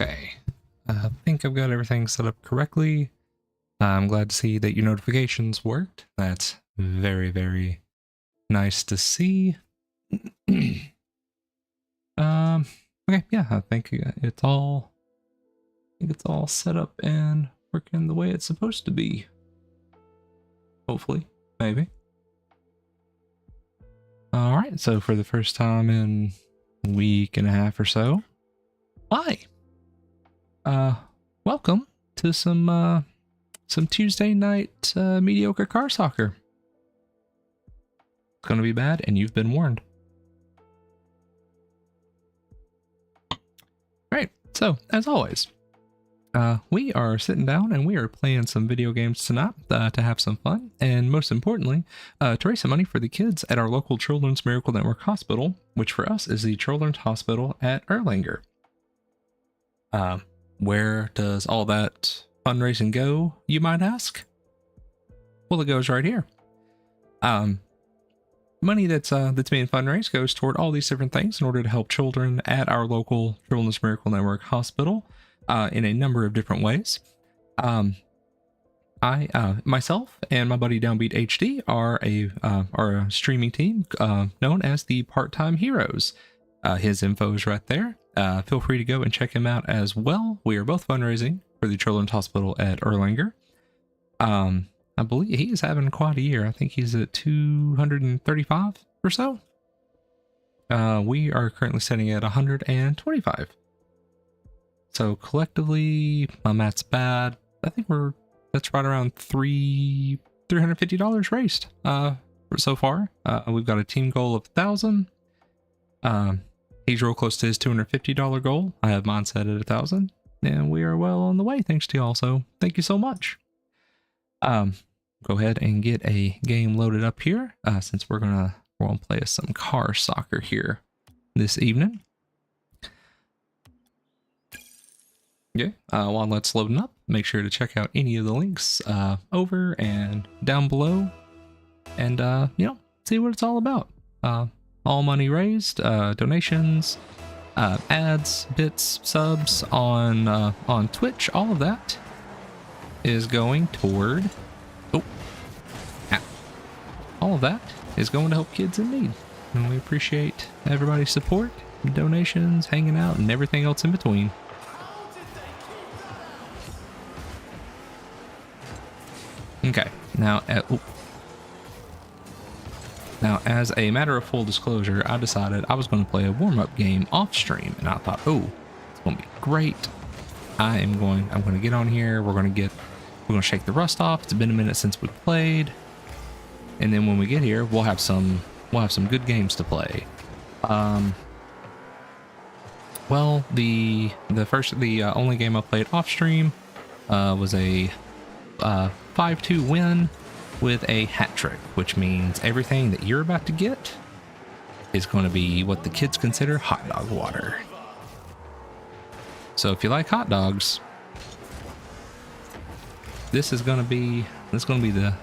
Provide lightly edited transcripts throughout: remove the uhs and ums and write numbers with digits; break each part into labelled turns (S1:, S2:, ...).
S1: Okay, I think I've got everything set up correctly. I'm glad to see that your notifications worked. That's very, very nice to see. um, okay, yeah, I think it's all set up and working the way it's supposed to be. Hopefully, maybe. All right, so for the first time in a week and a half or so, hi. Welcome to some Tuesday night mediocre car soccer. It's gonna be bad, and you've been warned. Right, so as always, we are sitting down and we are playing some video games tonight to have some fun, and most importantly, to raise some money for the kids at our local Children's Miracle Network Hospital, which for us is the Children's Hospital at Erlanger. Where does all that fundraising go, you might ask? Well, it goes right here. Money that's being fundraised goes toward all these different things in order to help children at our local Children's Miracle Network Hospital in a number of different ways. I myself and my buddy Downbeat HD are a streaming team known as the Part-Time Heroes. His info is right there. Feel free to go and check him out as well. We are both fundraising for the Children's Hospital at Erlanger. I believe he is having quite a year. I think he's at 235 or so. We are currently sitting at 125. So collectively, my math's bad. I think that's right around $350 raised so far. We've got a team goal of 1,000. He's real close to his $250 goal. I have mine set at 1,000, and we are well on the way thanks to y'all. So thank you so much. Go ahead and get a game loaded up here since we're gonna play some car soccer here this evening. Yeah, while that's loading up, make sure to check out any of the links over and down below, and see what it's all about. All money raised, donations, ads, bits, subs on Twitch, all of that is going toward. All of that is going to help kids in need, and we appreciate everybody's support, donations, hanging out, and everything else in between. Okay, now as a matter of full disclosure, I decided I was going to play a warm-up game off stream, and I thought, oh, it's going to be great. I'm going to get on here. We're going to shake the rust off. It's been a minute since we played. And then when we get here, we'll have some good games to play. Well, the only game I played off stream was a 5-2 win with a hat trick, which means everything that you're about to get is going to be what the kids consider hot dog water. So if you like hot dogs, this is going to be the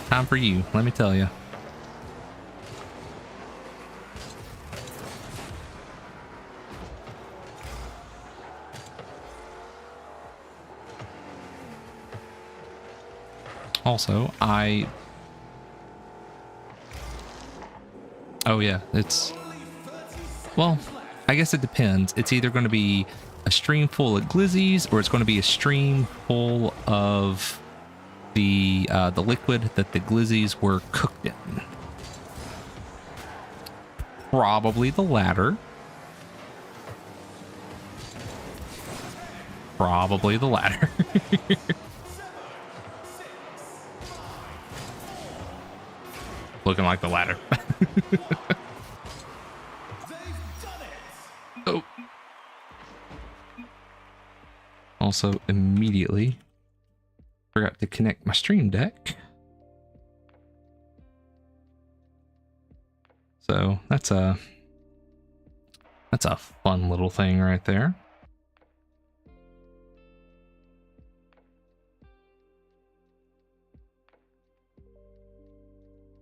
S1: time for you, let me tell you. Also, oh yeah, well, I guess it depends. It's either going to be a stream full of glizzies or it's going to be a stream full of the liquid that the glizzies were cooked in. Probably the latter. Probably the latter. Looking like the latter. Oh. Also, immediately forgot to connect my stream deck. So that's a fun little thing right there.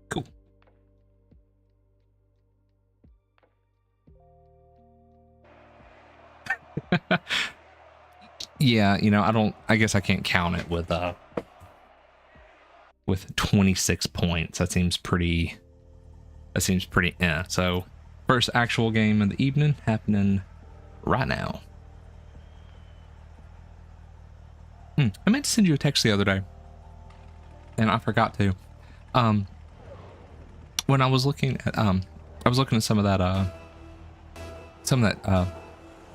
S1: Cool. Yeah, you know, I guess I can't count it with 26 points. That seems pretty So first actual game of the evening happening right now. I meant to send you a text the other day, and I forgot to. When I was looking at some of that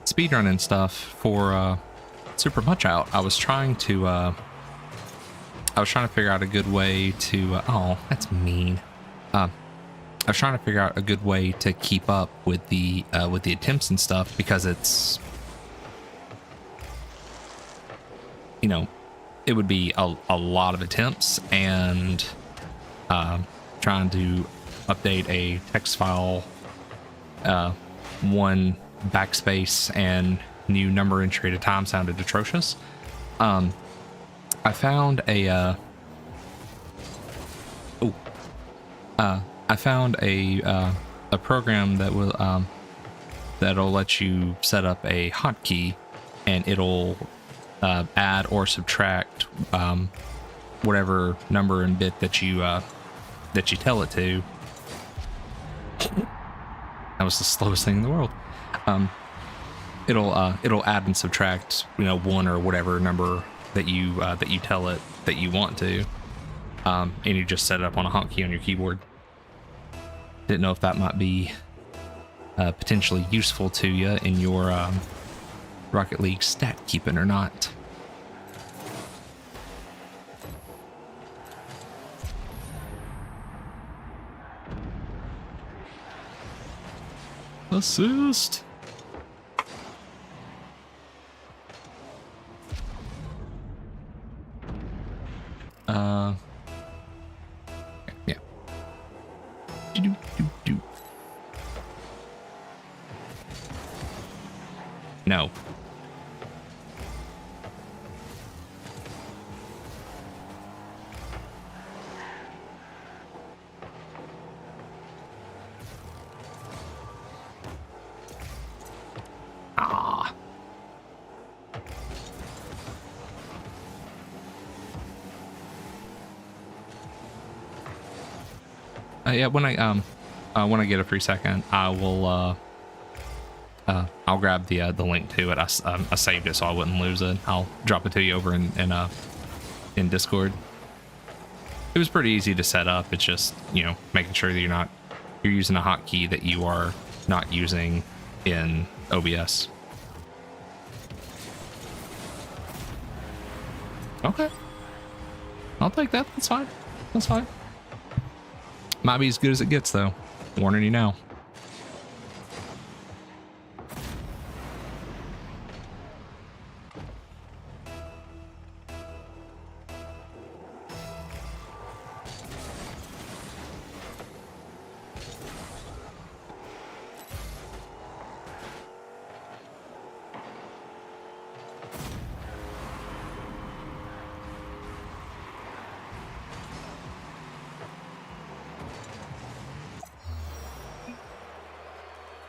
S1: speedrunning stuff for Super Punch Out. I was trying to figure out a good way to oh, that's mean. I was trying to figure out a good way to keep up with the attempts and stuff, because it's, you know, it would be a lot of attempts, and trying to update a text file, one backspace and new number entry at a time sounded atrocious. I found a program that will that'll let you set up a hotkey, and it'll add or subtract whatever number and bit that you tell it to. That was the slowest thing in the world. It'll add and subtract, you know, one or whatever number that you tell it that you want to, and you just set it up on a hotkey on your keyboard. Didn't know if that might be potentially useful to you in your Rocket League stat keeping or not. Assist. Yeah. No. Yeah, when I get a free second, I will I'll grab the link to it. I saved it so I wouldn't lose it. I'll drop it to you over in Discord. It was pretty easy to set up. It's just, you know, making sure that you're using a hotkey that you are not using in OBS. Okay, I'll take that. That's fine. That's fine. Might be as good as it gets, though. Warning you now.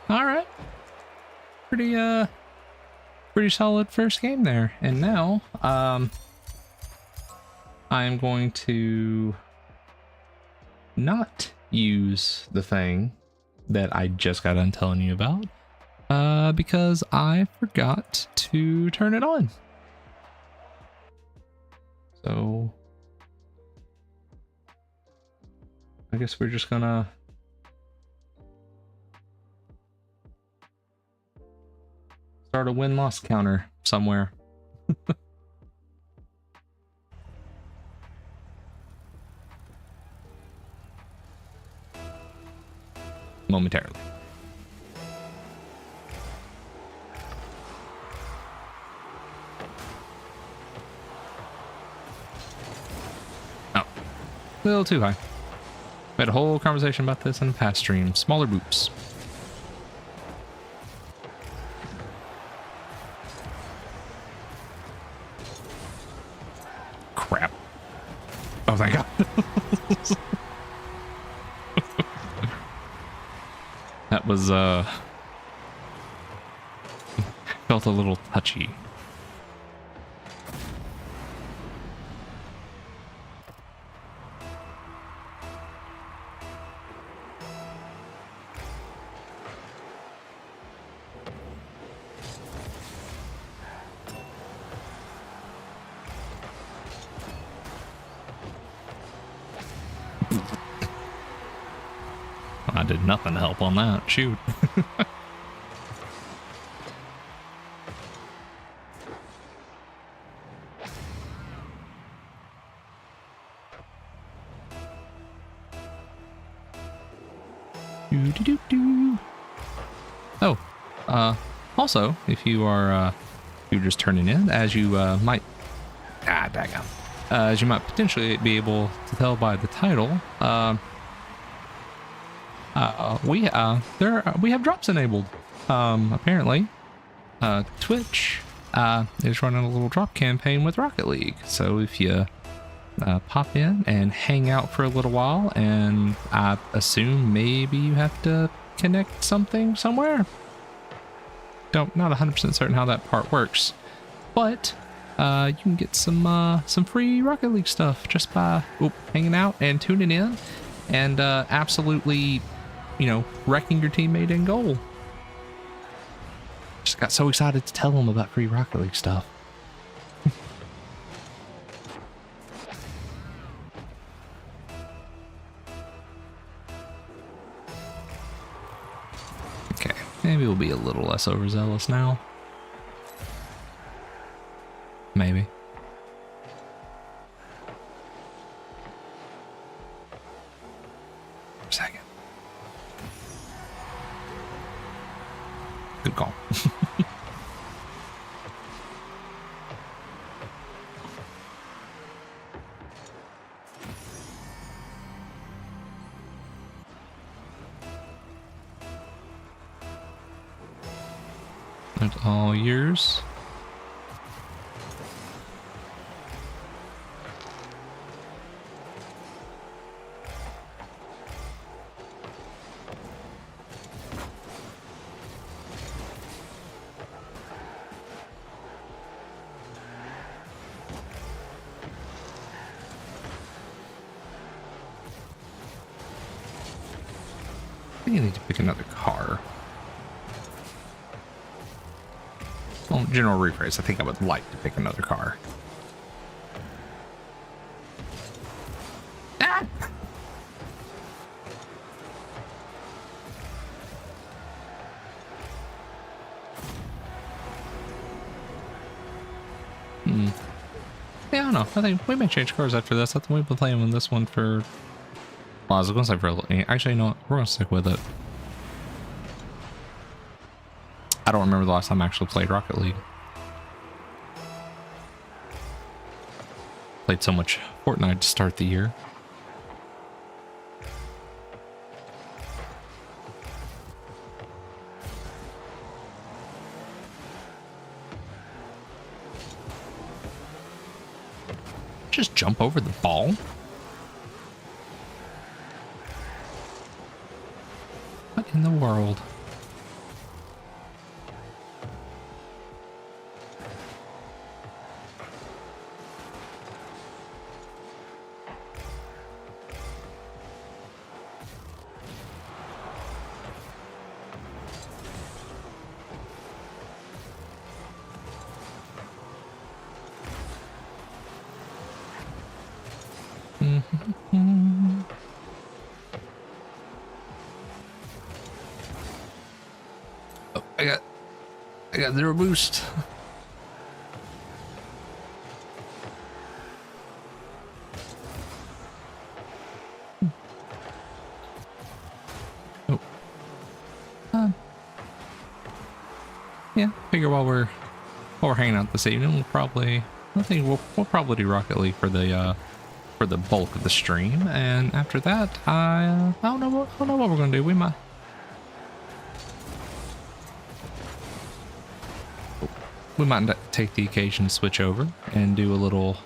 S1: All right, pretty solid first game there. And now I'm going to not use the thing that I just got done telling you about because I forgot to turn it on. So I guess we're just gonna start a win-loss counter somewhere. Momentarily. Oh, a little too high. We had a whole conversation about this in the past stream. Smaller boops. Crap. Oh, thank God. That was, felt felt a little touchy. I did nothing to help on that. Shoot. Oh, also, if you are, you're just turning in, as you might, daggum, as you might potentially be able to tell by the title, we have drops enabled. Apparently, Twitch is running a little drop campaign with Rocket League. So if you pop in and hang out for a little while, and I assume maybe you have to connect something somewhere. Not 100% certain how that part works, but you can get some free Rocket League stuff just by hanging out and tuning in, and absolutely, wrecking your teammate in goal. Just got so excited to tell them about free Rocket League stuff. Okay, maybe we'll be a little less overzealous now. Maybe. For a second. Good call. That's all yours. I think I need to pick another car. Well, general rephrase, I think I would like to pick another car. Ah! Yeah, I don't know. I think we may change cars after this. I think we've been playing with this one for... Well, I was going to say for a little... Actually, you know what? We're going to stick with it. I don't remember the last time I actually played Rocket League. Played so much Fortnite to start the year. Just jump over the ball. What in the world? Oh, I got zero boost. Oh. Yeah, figure while we're hanging out this evening, I think we'll probably do Rocket League for the bulk of the stream, and after that, I don't know what we're gonna do. We might take the occasion to switch over and do a little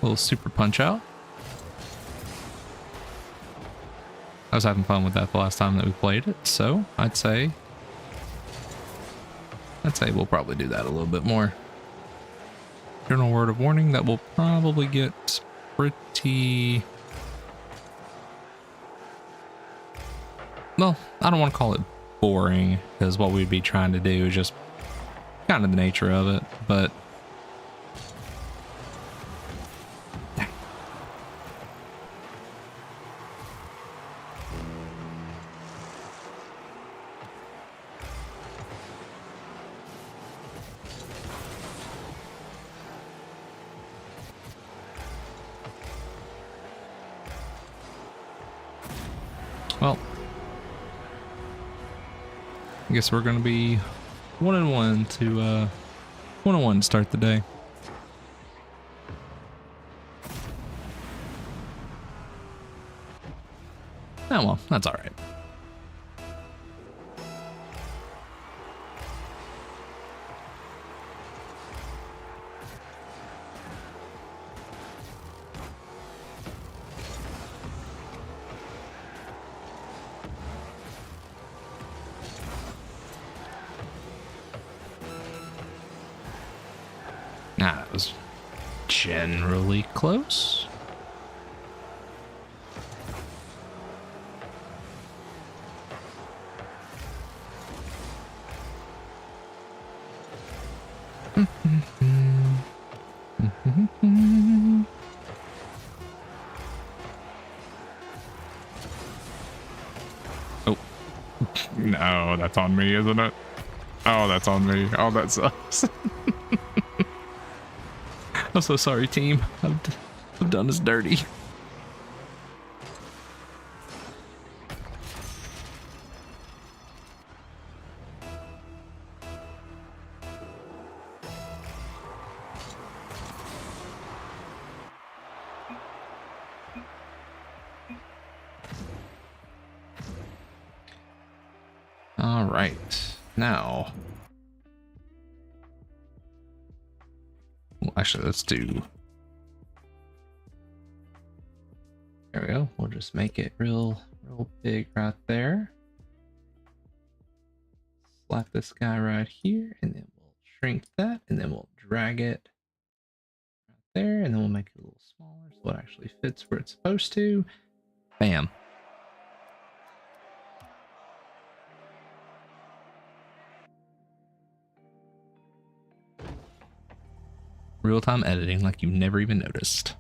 S1: little super punch out. I was having fun with that the last time that we played it, so I'd say we'll probably do that a little bit more. General word of warning that will probably get pretty... Well, I don't want to call it boring, because what we'd be trying to do is just kind of the nature of it, but... Well, I guess we're gonna be 1-1 to 1-1 to start the day. Oh well, that's all right. That was generally close. Oh. No, that's on me, isn't it? Oh, that's on me. Oh, that sucks. I'm so sorry, team. I've done us dirty. All right, now. Well, actually, let's do. There we go. We'll just make it real big right there. Slap this guy right here, and then we'll shrink that, and then we'll drag it right there, and then we'll make it a little smaller so it actually fits where it's supposed to. Bam. Real-time editing like you never even noticed.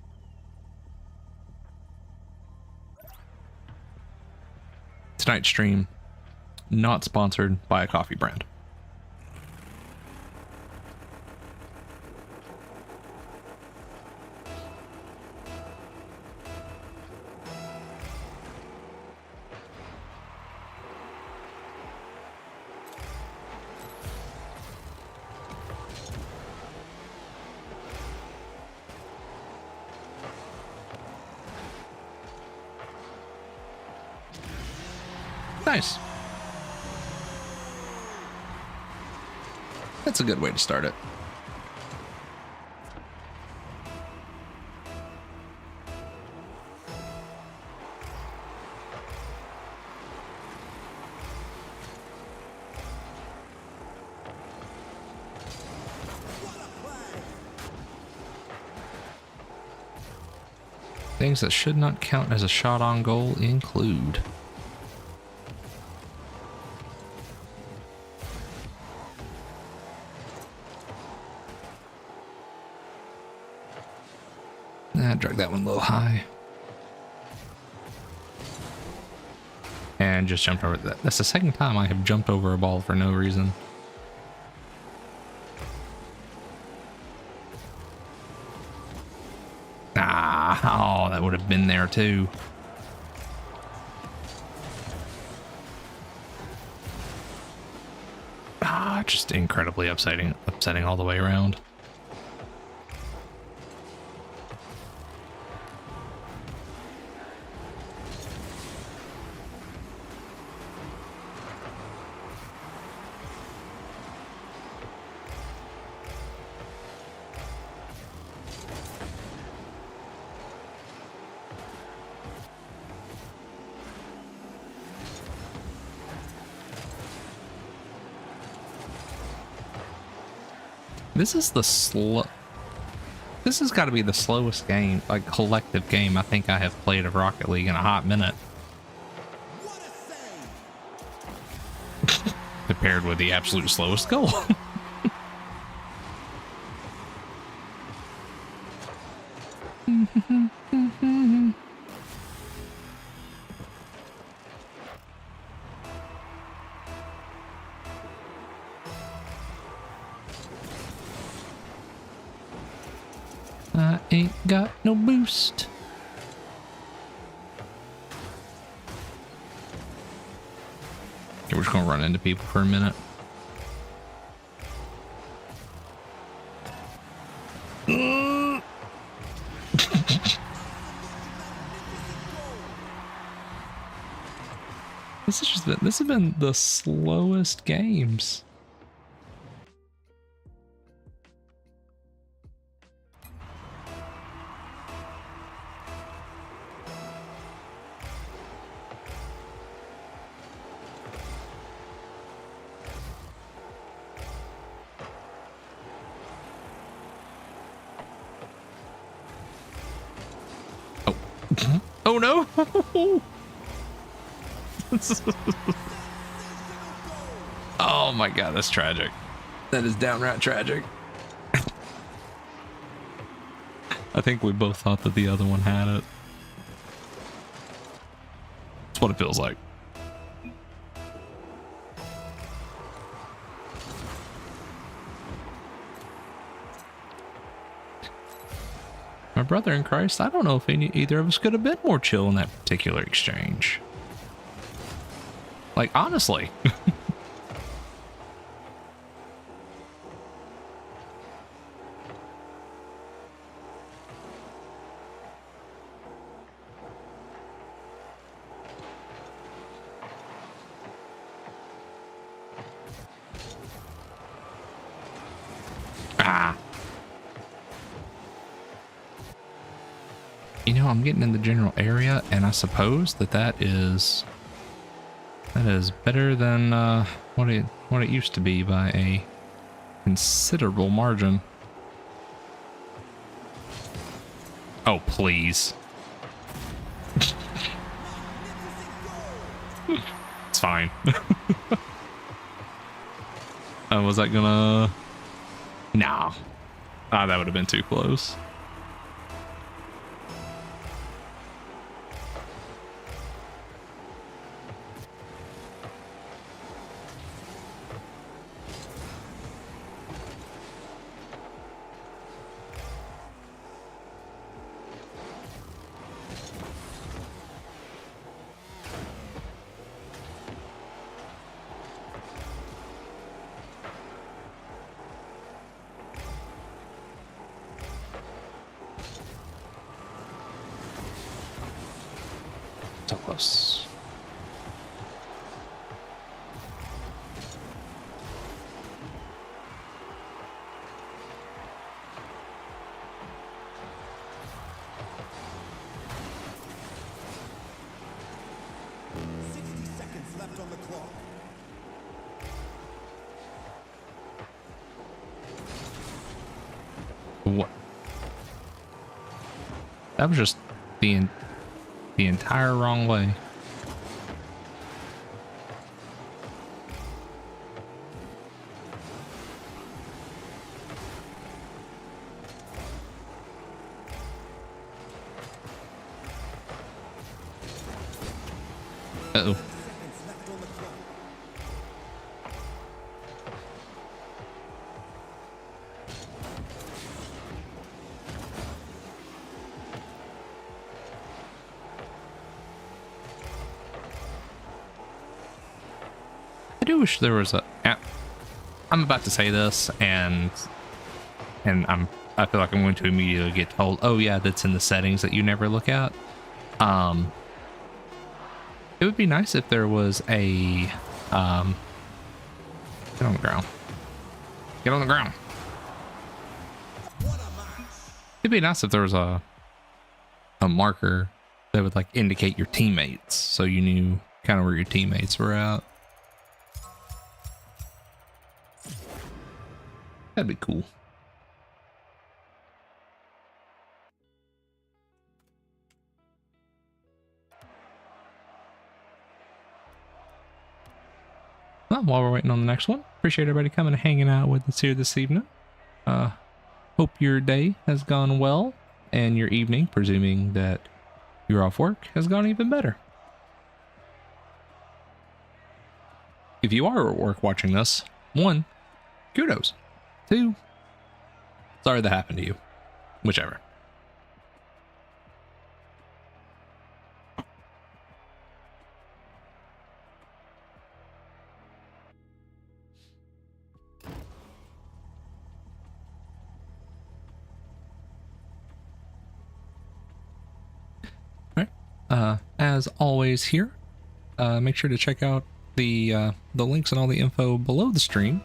S1: Tonight's stream, not sponsored by a coffee brand. Nice. That's a good way to start it. Things that should not count as a shot on goal include drag that one a little high. And just jumped over that. That's the second time I have jumped over a ball for no reason. Ah, oh, that would have been there too. Ah, just incredibly upsetting all the way around. This is the slow. This has got to be the slowest game, like collective game I think I have played of Rocket League in a hot minute. Compared with the absolute slowest goal. I ain't got no boost. Okay, we're just gonna run into people for a minute. This has been the slowest games. Oh no! Oh my god, that's tragic. That is downright tragic. I think we both thought that the other one had it. That's what it feels like. My brother in Christ, I don't know if either of us could have been more chill in that particular exchange. Like, honestly. You know, I'm getting in the general area, and I suppose that is better than what it used to be by a considerable margin. Oh, please. It's fine. Was that gonna... Nah. Ah, that would have been too close. So close.
S2: Left on the clock.
S1: What? That was just the entire wrong way. Uh-oh. I do wish there was a... I'm about to say this, and I feel like I'm going to immediately get told, oh yeah, that's in the settings that you never look at. It would be nice if there was a... Get on the ground. Get on the ground. It'd be nice if there was a marker that would like indicate your teammates, so you knew kind of where your teammates were at. That'd be cool. Well, while we're waiting on the next one, appreciate everybody coming and hanging out with us here this evening. Hope your day has gone well, and your evening, presuming that you're off work, has gone even better. If you are at work watching this, 1, kudos. 2, sorry that happened to you. Whichever. As always here, make sure to check out the links and all the info below the stream,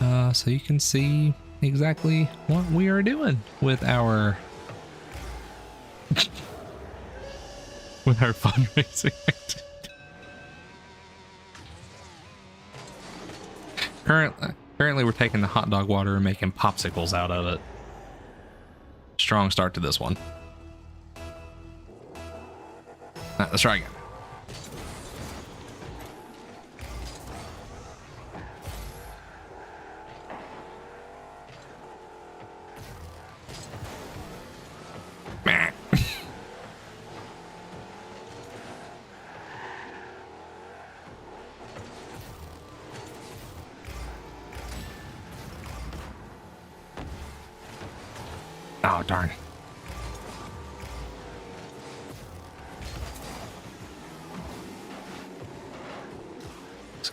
S1: so you can see exactly what we are doing with our fundraising activity. Currently we're taking the hot dog water and making popsicles out of it. Strong start to this one. Let's try again. Oh, darn.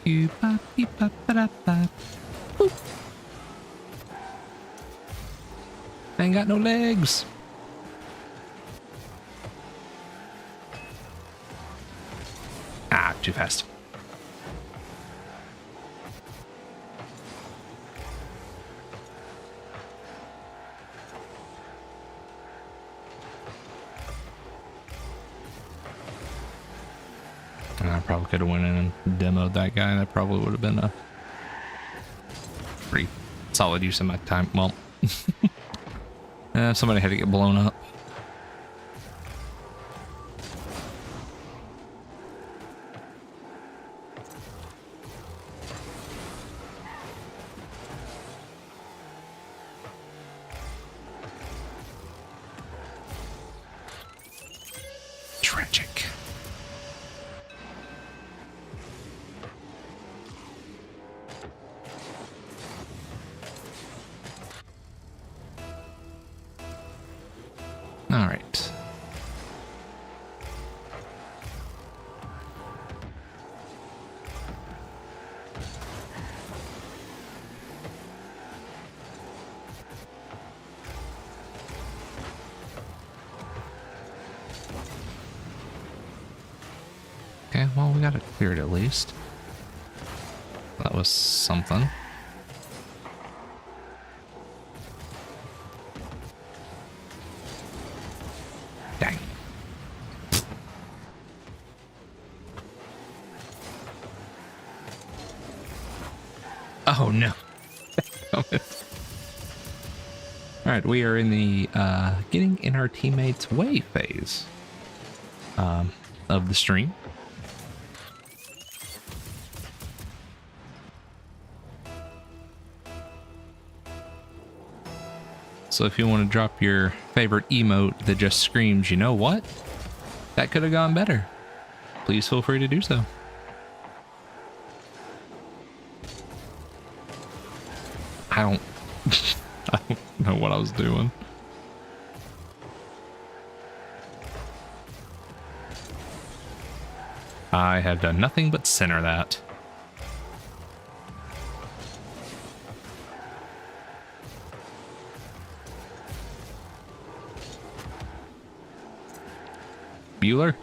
S1: I ain't got no legs. Ah, too fast. I probably could have went in and demoed that guy. That probably would have been a pretty solid use of my time. Well, somebody had to get blown up. Tragic. All right. Okay, well, we got it cleared at least. That was something. Dang. Oh no. Alright, we are in the getting in our teammates' way phase of the stream. So if you want to drop your favorite emote that just screams, you know what? That could have gone better. Please feel free to do so. I don't know what I was doing. I have done nothing but center that. Bueller?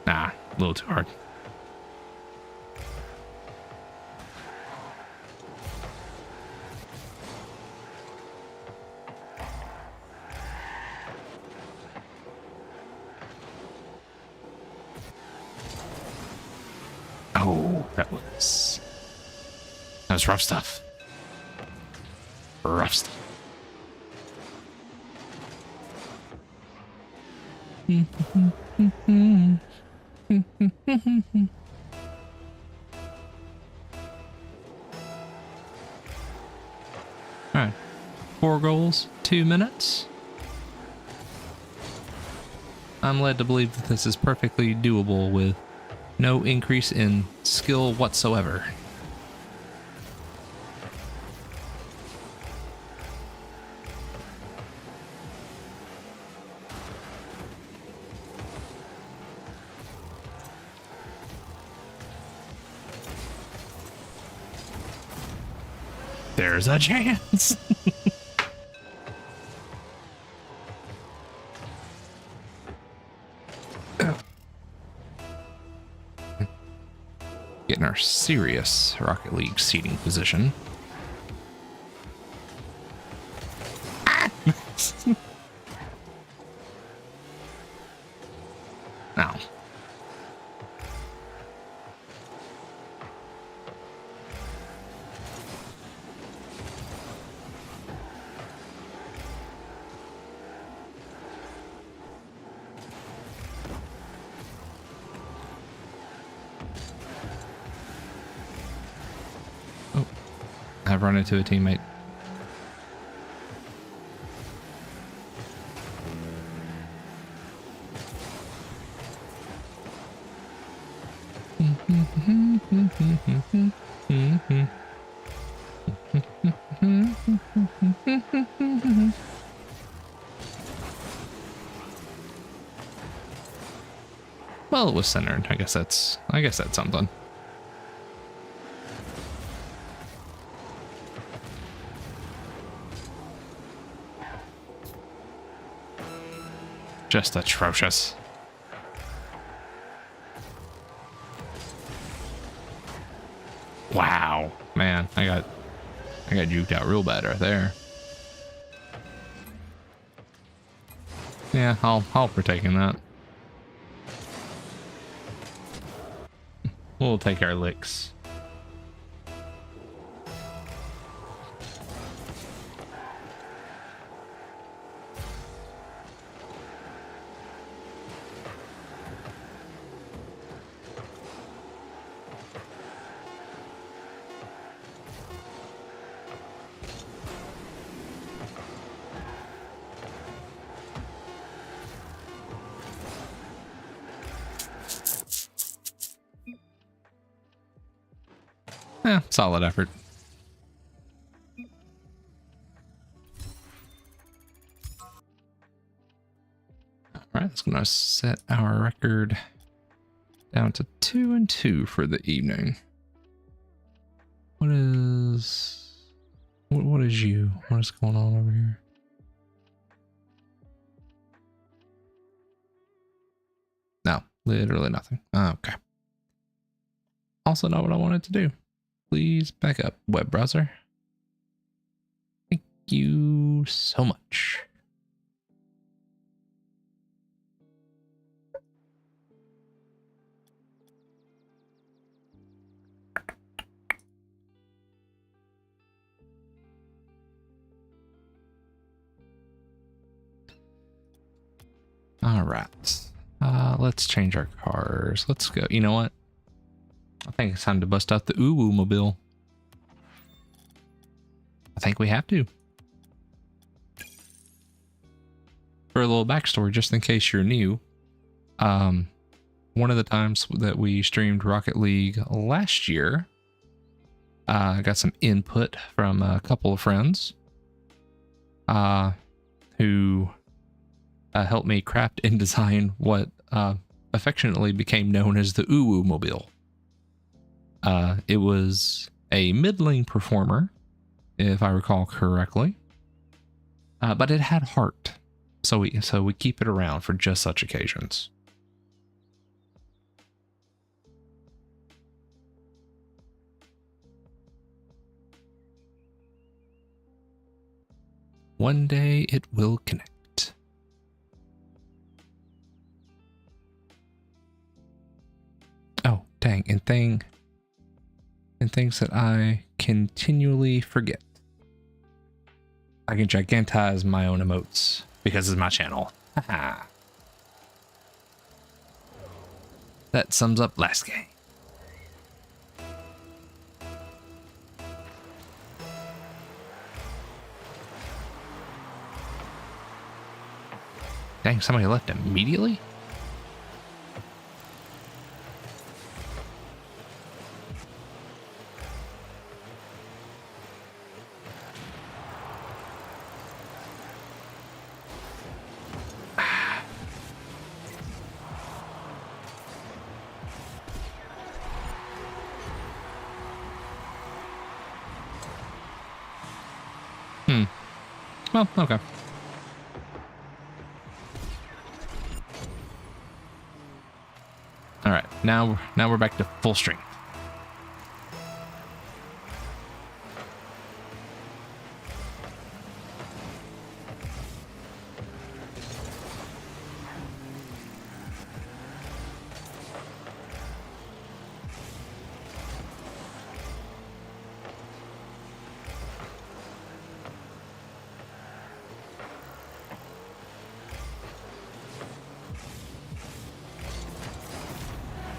S1: Nah, a little too hard. Oh, that was rough stuff. Rough stuff. 4 goals, 2 minutes. I'm led to believe that this is perfectly doable with no increase in skill whatsoever. There's a chance. Getting our serious Rocket League seating position. Now. I've run into a teammate. Well, it was centered. I guess that's something. Just atrocious. Wow, man, I got juked out real bad right there. Yeah, I'll partake in that. We'll take our licks. Yeah, solid effort. All right, that's gonna set our record down to 2-2 for the evening. What is you? What is going on over here? No, literally nothing. Okay. Also know what I wanted to do. Please back up, web browser. Thank you so much. All right. Let's change our cars. Let's go. You know what? I think it's time to bust out the Uwu Mobile. I think we have to. For a little backstory, just in case you're new, one of the times that we streamed Rocket League last year, I got some input from a couple of friends who helped me craft and design what affectionately became known as the Uwu Mobile. It was a middling performer, if I recall correctly, but it had heart, so we keep it around for just such occasions. One day it will connect. Oh, dang, and things that I continually forget. I can gigantize my own emotes because it's my channel. Haha. That sums up last game. Dang, somebody left immediately? Well, okay. All right, now we're back to full strength.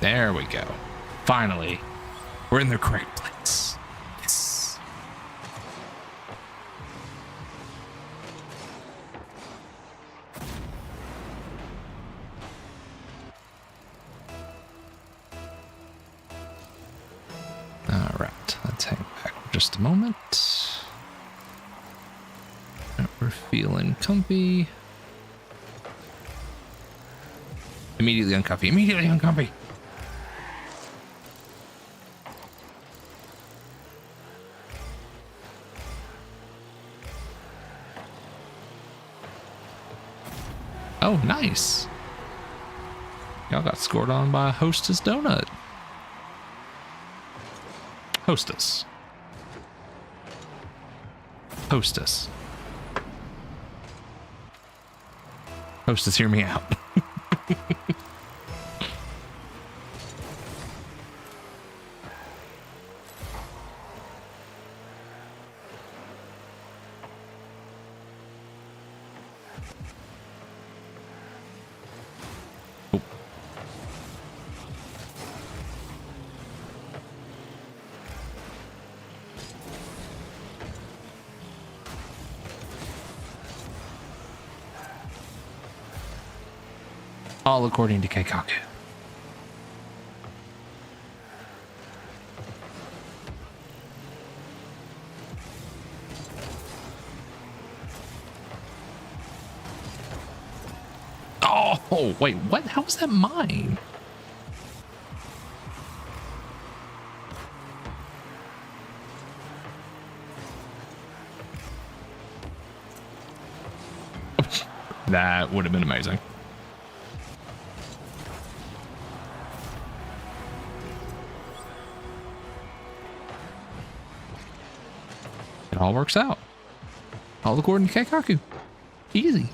S1: There we go. Finally, we're in the correct place. Yes. All right, let's hang back for just a moment. We're feeling comfy. Immediately uncomfy. Immediately uncomfy. Oh, nice. Y'all got scored on by Hostess Donut. Hostess. Hostess. Hostess, hear me out. All according to Keikaku. Oh, wait, what? How was that mine? That would have been amazing. It all works out. All according to Keikaku. Easy.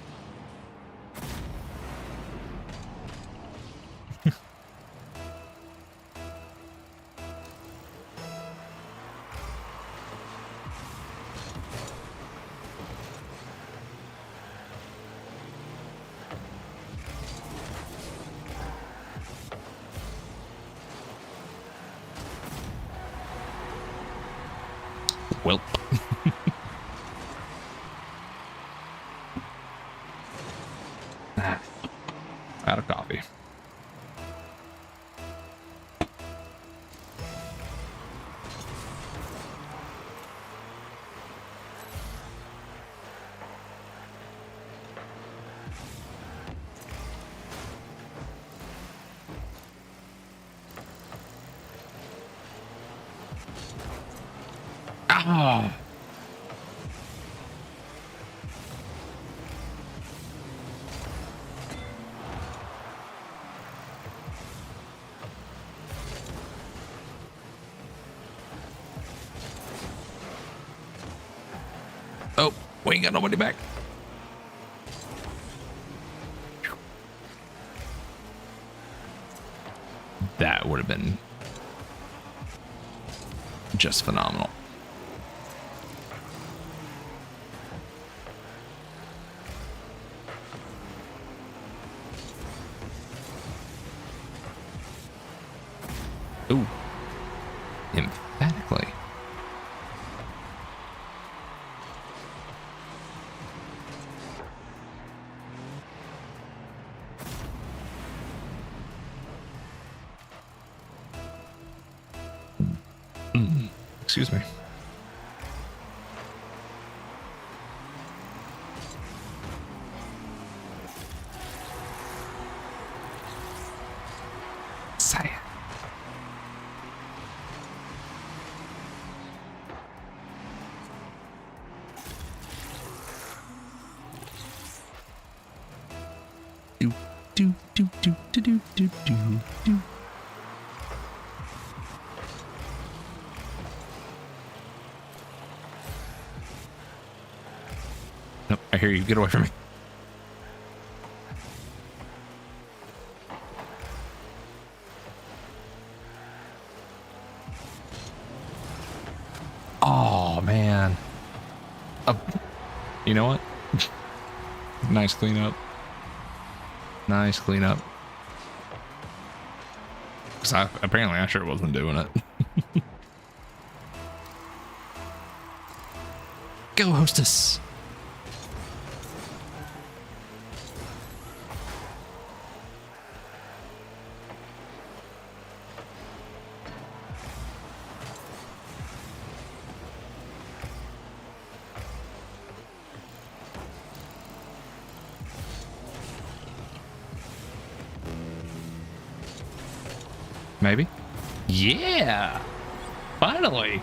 S1: Welp. Out of coffee. Ah. Oh, we ain't got nobody back. That would have been just phenomenal. Ooh, emphatically. Excuse me. Say it. Do. Nope, I hear you. Get away from me. Oh, man. You know what? Nice cleanup. Nice cleanup. Because apparently I sure wasn't doing it. Go, hostess. Maybe. Yeah. Finally.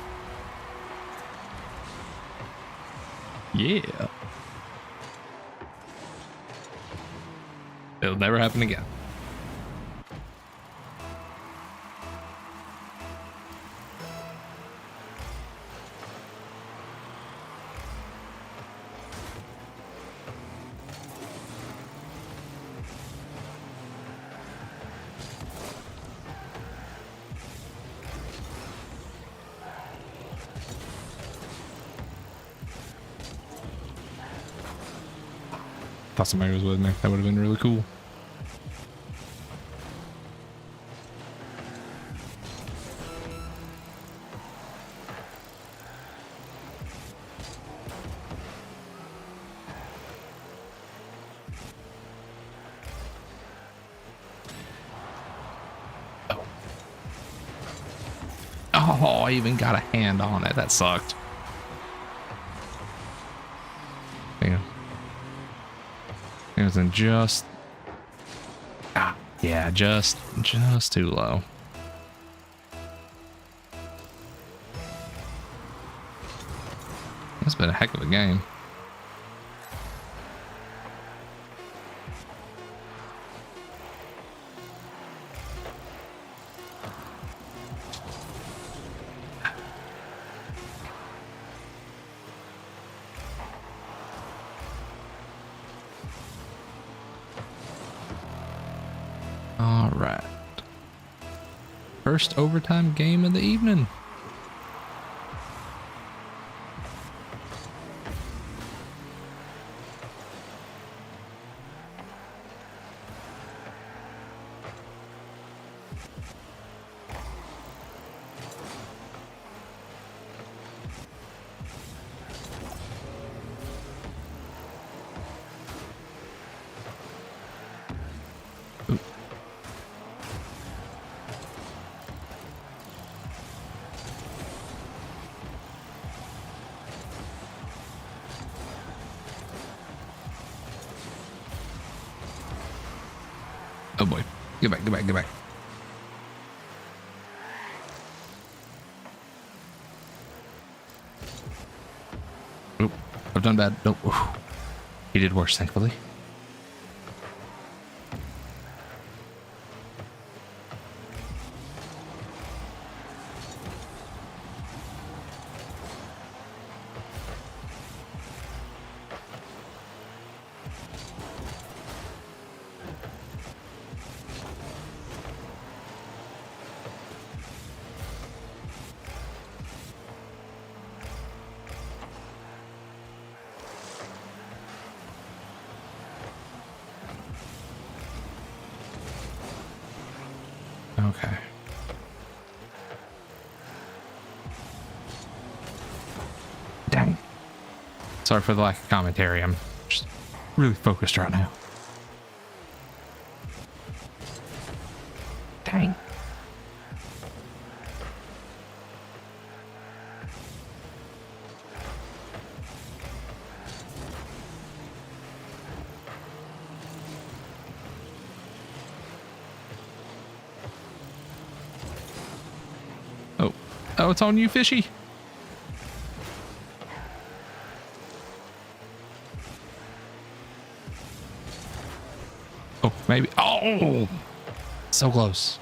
S1: Yeah. It'll never happen again. Thought somebody was with me. That would have been really cool. Oh, I even got a hand on it. That sucked. Damn. It was in just... yeah, just too low. That's been a heck of a game. All right. First overtime game of the evening. Oh boy. Get back, get back, get back. Oop. I've done bad. Nope. Oof. He did worse, thankfully. Okay. Dang. Sorry for the lack of commentary. I'm just really focused right now. Dang. Oh, it's on you, fishy. Oh, maybe. Oh, so close.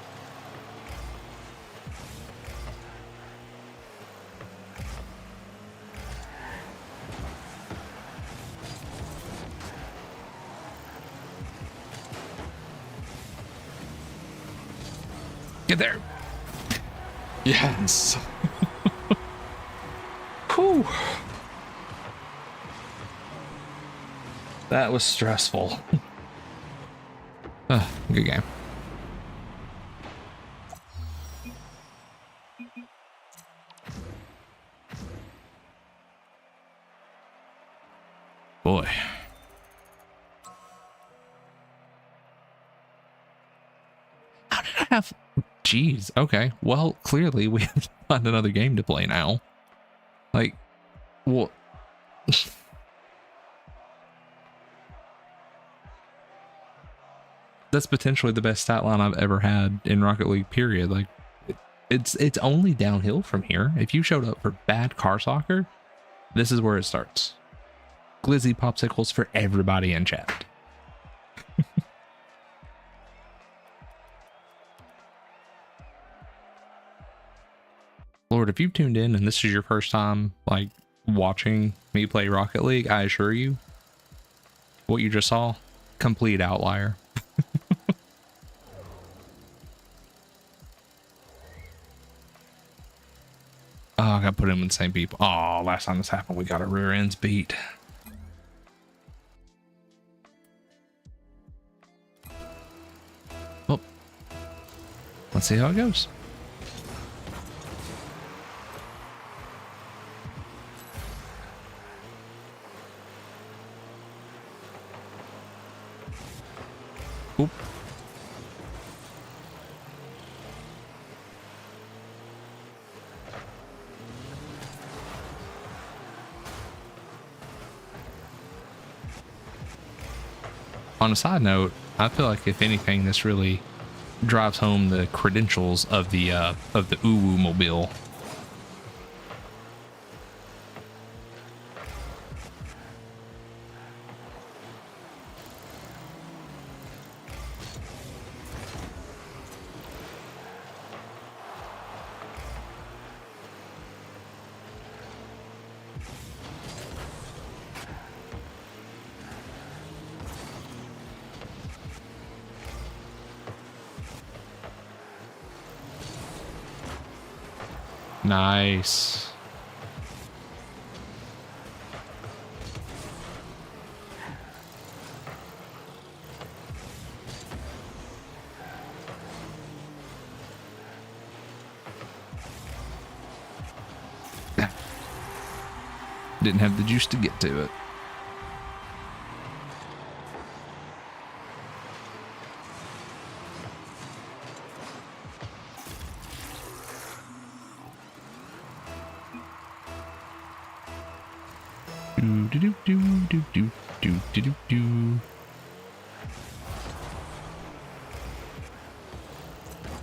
S1: Get there. Yes. Whew. That was stressful. Good game. Boy. How did I have... Jeez, okay. Well, clearly we have to find another game to play now. Like, what? That's potentially the best stat line I've ever had in Rocket League, period. Like, it's only downhill from here. If you showed up for bad car soccer, this is where it starts. Glizzy popsicles for everybody in chat. Lord, if you've tuned in and this is your first time, like, watching me play Rocket League, I assure you, what you just saw, complete outlier. Oh, I gotta put him with the same people. Oh, last time this happened, we got our rear ends beat. Well, let's see how it goes. Oop. On a side note, I feel like if anything, this really drives home the credentials of the Uwu mobile. Nice. Didn't have the juice to get to it.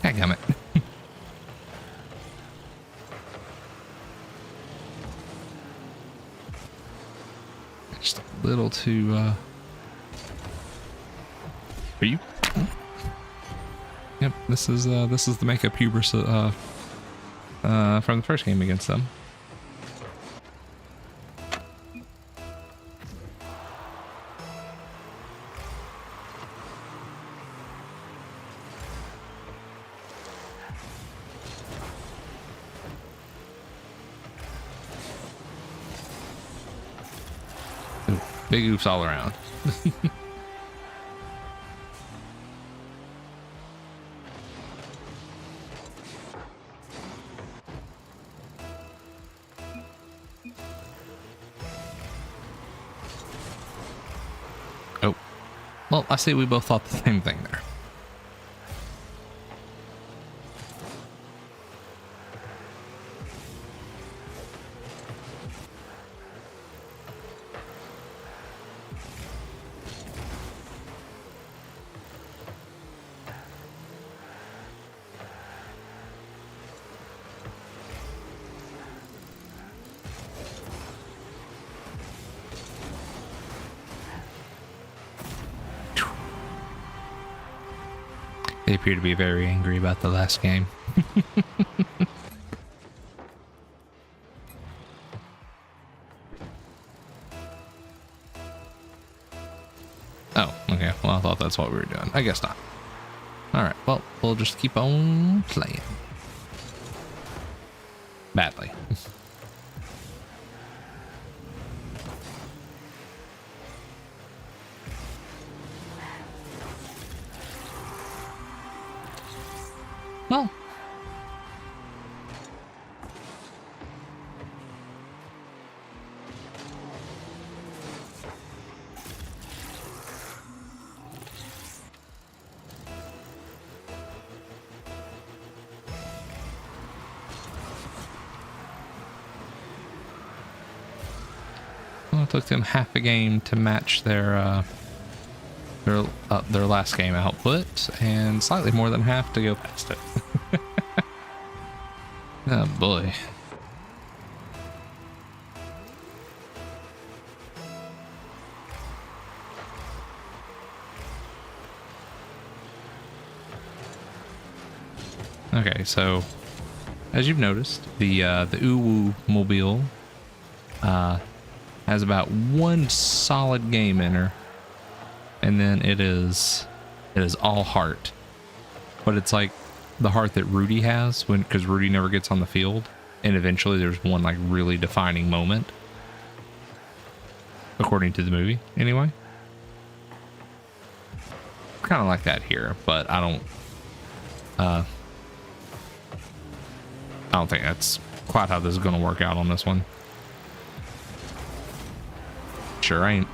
S1: Dadgummit. Just a little too are you? Yep, this is the makeup hubris from the first game against them. Big oofs all around. Oh. Well, I see we both thought the same thing there. They appear to be very angry about the last game. Oh, okay. Well, I thought that's what we were doing. I guess not. Alright, well, we'll just keep on playing. Badly. Well. Well, it took them half a game to match their last game output, and slightly more than half to go past it. Oh boy. Okay, so as you've noticed, the Uwu Mobile has about one solid game in her, and then it is all heart. But it's like the heart that Rudy has, because Rudy never gets on the field, and eventually there's one like really defining moment, according to the movie anyway. Kind of like that here, but I don't think that's quite how this is going to work out on this one. Sure ain't.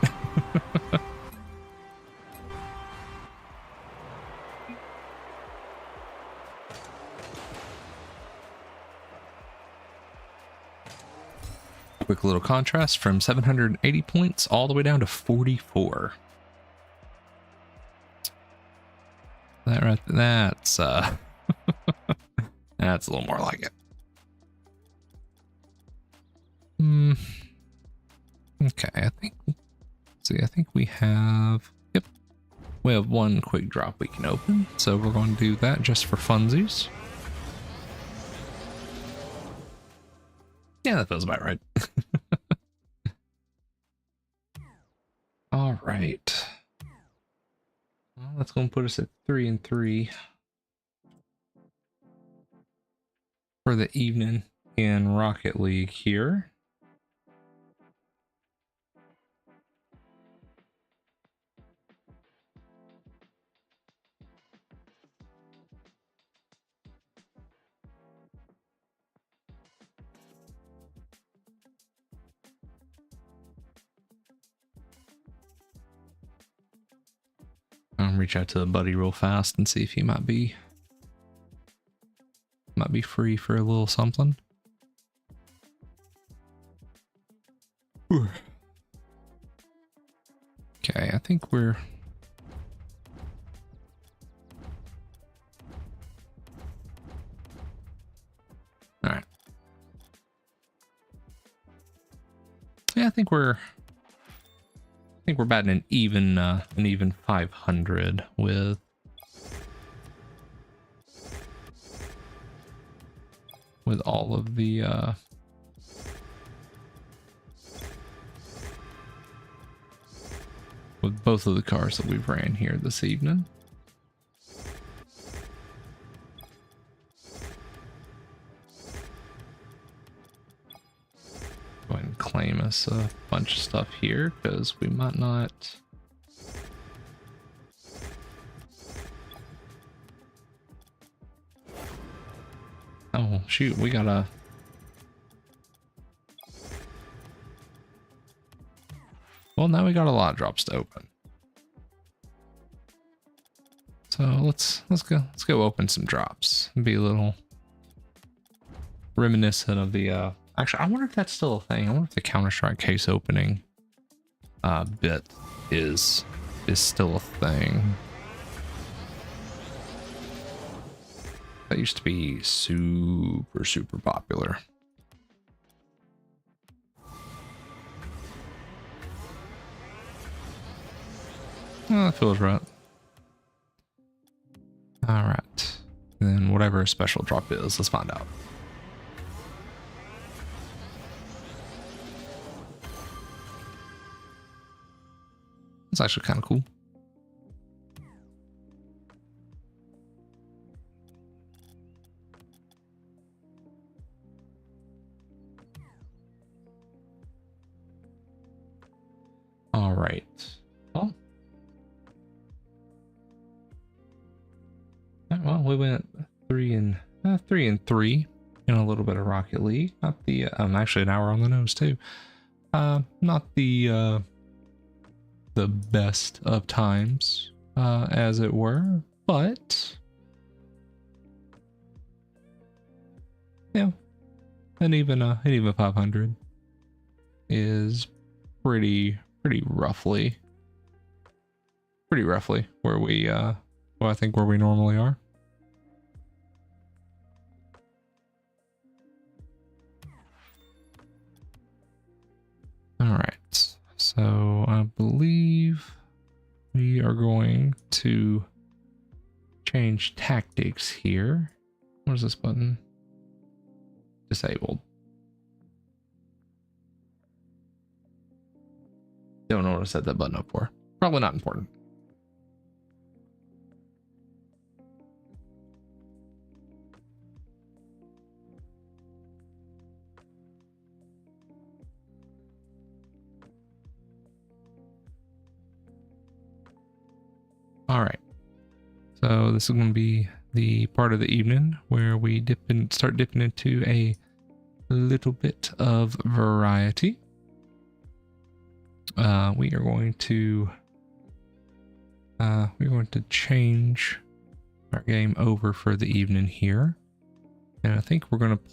S1: Quick little contrast from 780 points all the way down to 44. That's that's a little more like it. Okay, I think we have one quick drop we can open, so we're going to do that just for funsies. Yeah, that feels about right. All right. Well, that's going to put us at 3-3 for the evening in Rocket League here. I'll reach out to the buddy real fast and see if he might be free for a little something. Okay, I think we're all right. Yeah, I think we're batting an even 500 with all of the with both of the cars that we've ran here this evening. Go ahead and claim us a bunch of stuff here, because we might not. Oh shoot, we gotta. Well, now we got a lot of drops to open. So let's go open some drops and be a little reminiscent of the actually, I wonder if that's still a thing. I wonder if the Counter-Strike case opening bit is still a thing. That used to be super popular. Oh, that feels right. All right. Then whatever a special drop is, let's find out. It's actually kind of cool. All right. Well, we went 3 and 3 in a little bit of Rocket League. Not the actually an hour on the nose too. Not the best of times, as it were, but yeah, and even 500 is pretty roughly where we well, I think where we normally are. All right, so I believe we are going to change tactics here. What is this button? Disabled. Don't know what I set that button up for. Probably not important. All right. So this is going to be the part of the evening where we start dipping into a little bit of variety. We are going to change our game over for the evening here, and I think we're going to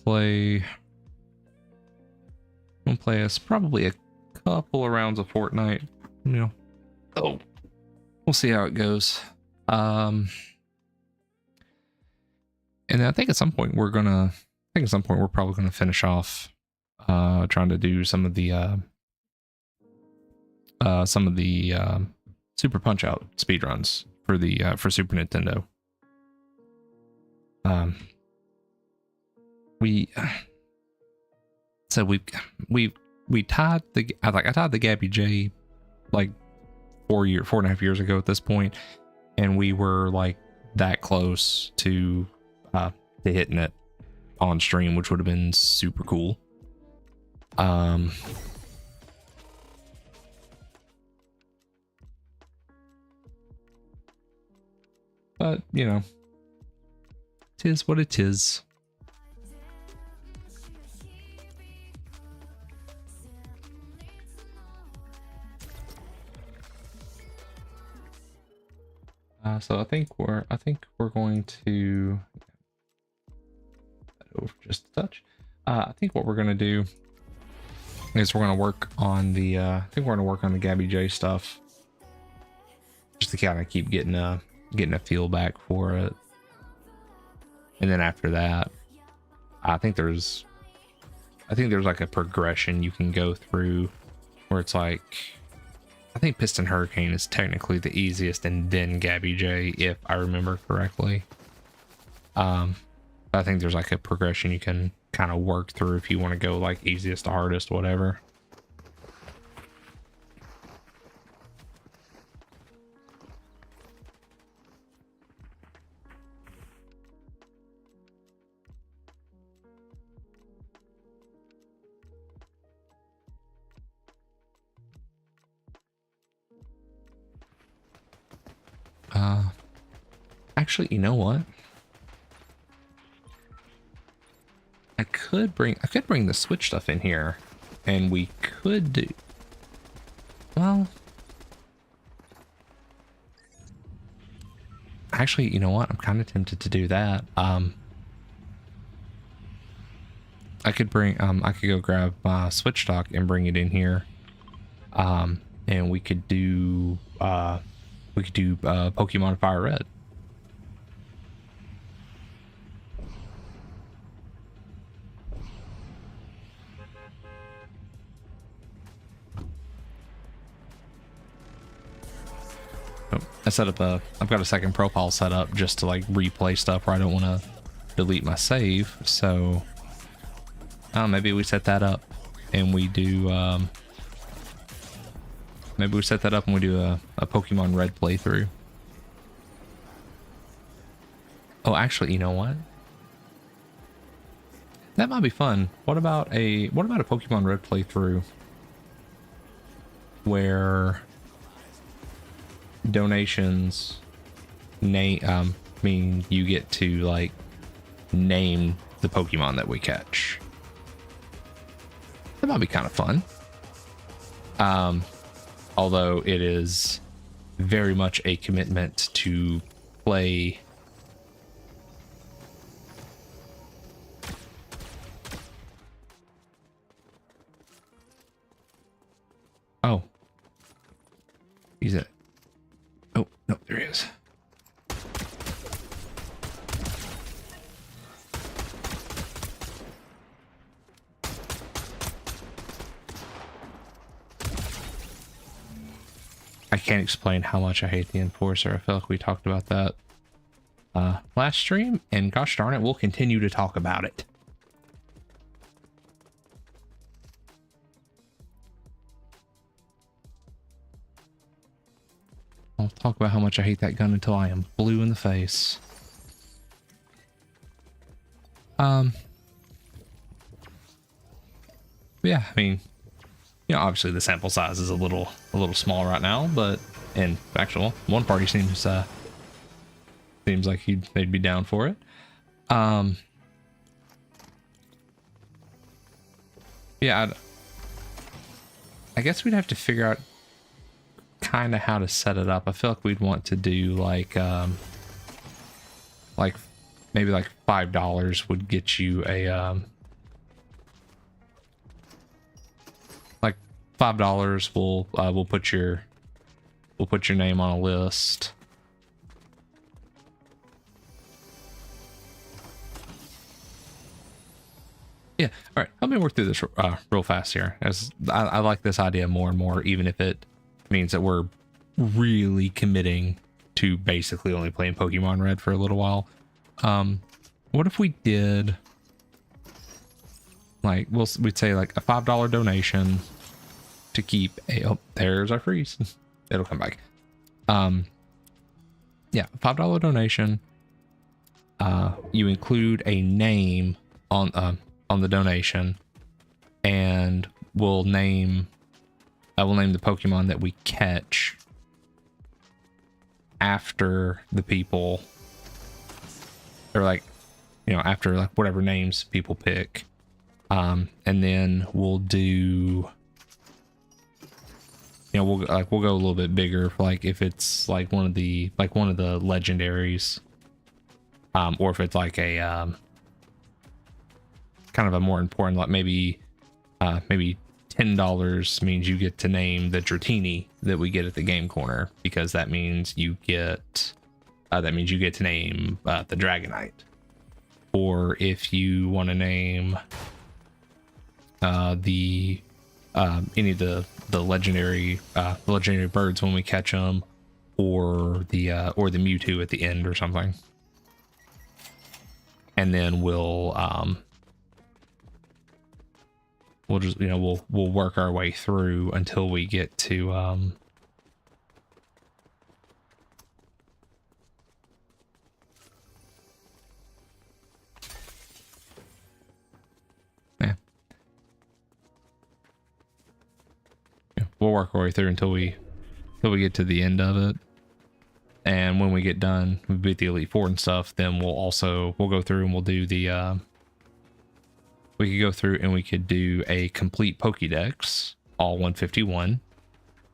S1: play us probably a couple of rounds of Fortnite. You know, we'll see how it goes. And I think at some point we're probably gonna finish off trying to do some of the Super Punch Out speedruns for the for Super Nintendo. We tied I tied the Gabby J like 4.5 years ago at this point, and we were like that close to hitting it on stream, which would have been super cool. But you know, tis what it is. So I think we're going to over just a touch. I think what we're gonna do is we're gonna work on the I think we're gonna work on the Gabby J stuff, just to kind of keep getting a feel back for it. And then after that, I think there's like a progression you can go through where it's like, I think Piston Hurricane is technically the easiest, and then Gabby J, if I remember correctly. I think there's like a progression you can kind of work through if you want to go like easiest to hardest, whatever. Actually, you know what? I could bring the Switch stuff in here, and we could do, well, actually, you know what? I'm kind of tempted to do that. I could go grab my Switch dock and bring it in here. And we could do Pokemon Fire Red. Oh, I've got a second profile set up just to like replay stuff where I don't want to delete my save. So maybe we set that up and we do, maybe we set that up and we do a Pokemon Red playthrough. Oh, actually, you know what? That might be fun. What about a Pokemon Red playthrough where donations mean you get to like name the Pokemon that we catch? That might be kind of fun. Although it is very much a commitment to play. Oh. He's it. Oh, no, there he is. I can't explain how much I hate the Enforcer. I feel like we talked about that last stream, and gosh darn it, we'll continue to talk about it. I'll talk about how much I hate that gun until I am blue in the face. Yeah, I mean, you know, obviously the sample size is a little small right now, but and actual one party seems like they'd be down for it. Yeah, I guess we'd have to figure out kind of how to set it up. I feel like we'd want to do like maybe like $5 would get you a like $5 we'll put your name on a list. Yeah, all right, let me work through this real fast here, as I like this idea more and more, even if it means that we're really committing to basically only playing Pokemon Red for a little while. What if we did like, we'd say like a $5 donation to keep a, oh, there's our freeze. It'll come back. Yeah, $5 donation. You include a name on the donation, and we'll name the Pokemon that we catch after the people, or like, you know, after like whatever names people pick. And then we'll do, you know, we'll go a little bit bigger for like if it's like one of the legendaries, or if it's like a kind of a more important, like maybe $10 means you get to name the Dratini that we get at the game corner, because that means you get to name the Dragonite. Or if you want to name any of the legendary birds when we catch them, or the Mewtwo at the end or something. And then we'll just, you know, we'll work our way through until we get to yeah. We'll work our way through until we get to the end of it. And when we get done, we beat the Elite Four and stuff, then we'll go through and we'll do the we could go through and we could do a complete Pokédex, all 151.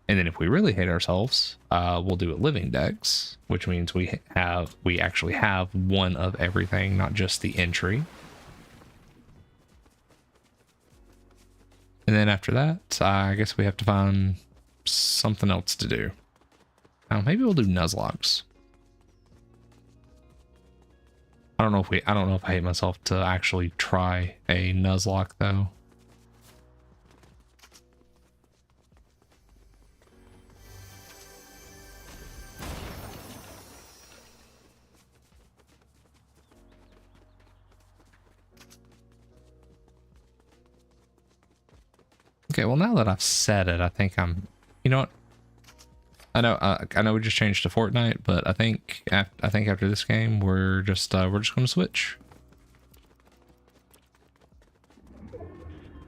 S1: And then if we really hate ourselves, we'll do a living dex, which means we actually have one of everything, not just the entry. And then after that, I guess we have to find something else to do. Maybe we'll do Nuzlocke. I don't know if I hate myself to actually try a Nuzlocke though. Okay, well now that I've said it, I think I'm, you know what? I know we just changed to Fortnite, but I think after this game we're just gonna switch.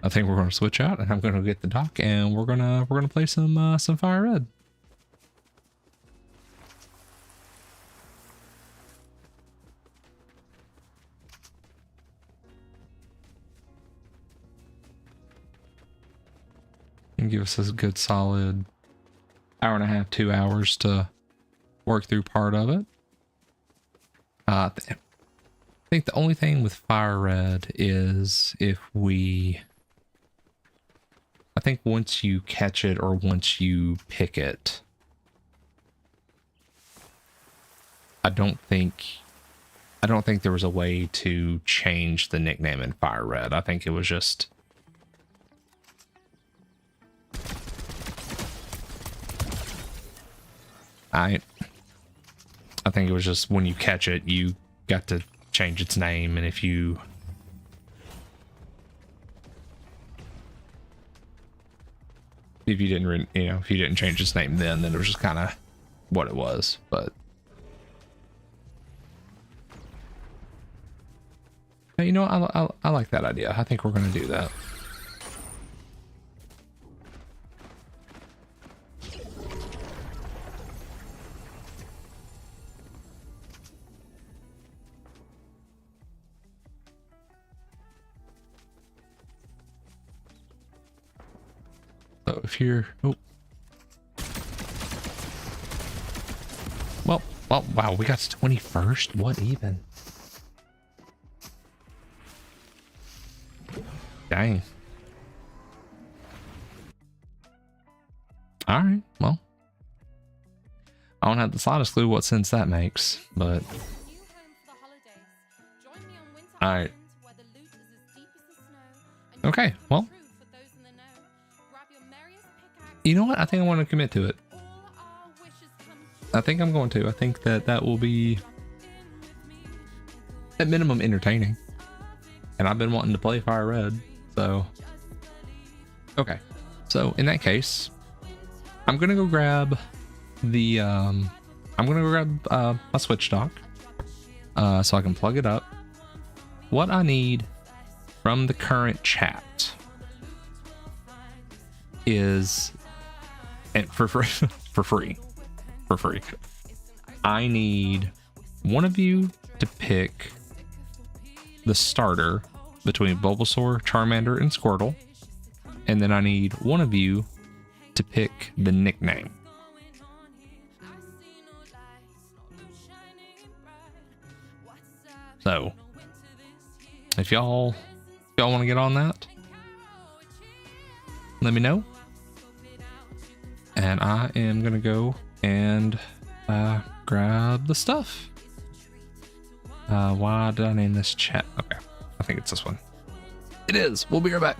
S1: I think we're gonna switch out, and I'm gonna get the dock, and we're gonna play some Fire Red. And give us a good solid hour and a half, 2 hours to work through part of it. I think the only thing with Fire Red is if we... I think once you catch it or once you pick it, I don't think there was a way to change the nickname in Fire Red. I think it was just... I think it was just when you catch it, you got to change its name, and if you didn't, if you didn't change its name then it was just kind of what it was. But you know, I like that idea. I think we're gonna do that. So if you're, oh, well, wow, we got 21st. What even? Dang. All right. Well, I don't have the slightest clue what sense that makes, but all right. Okay. Well. You know what? I think I want to commit to it. I think I'm going to. I think that will be at minimum entertaining. And I've been wanting to play Fire Red, so okay. So in that case, I'm gonna go grab the my Switch dock, so I can plug it up. What I need from the current chat is, and for free, I need one of you to pick the starter between Bulbasaur, Charmander, and Squirtle, and then I need one of you to pick the nickname. So if y'all want to get on that, let me know, and I am gonna go and grab the stuff. Why did I name this chat? Okay, I think it's this one. It is. We'll be right back.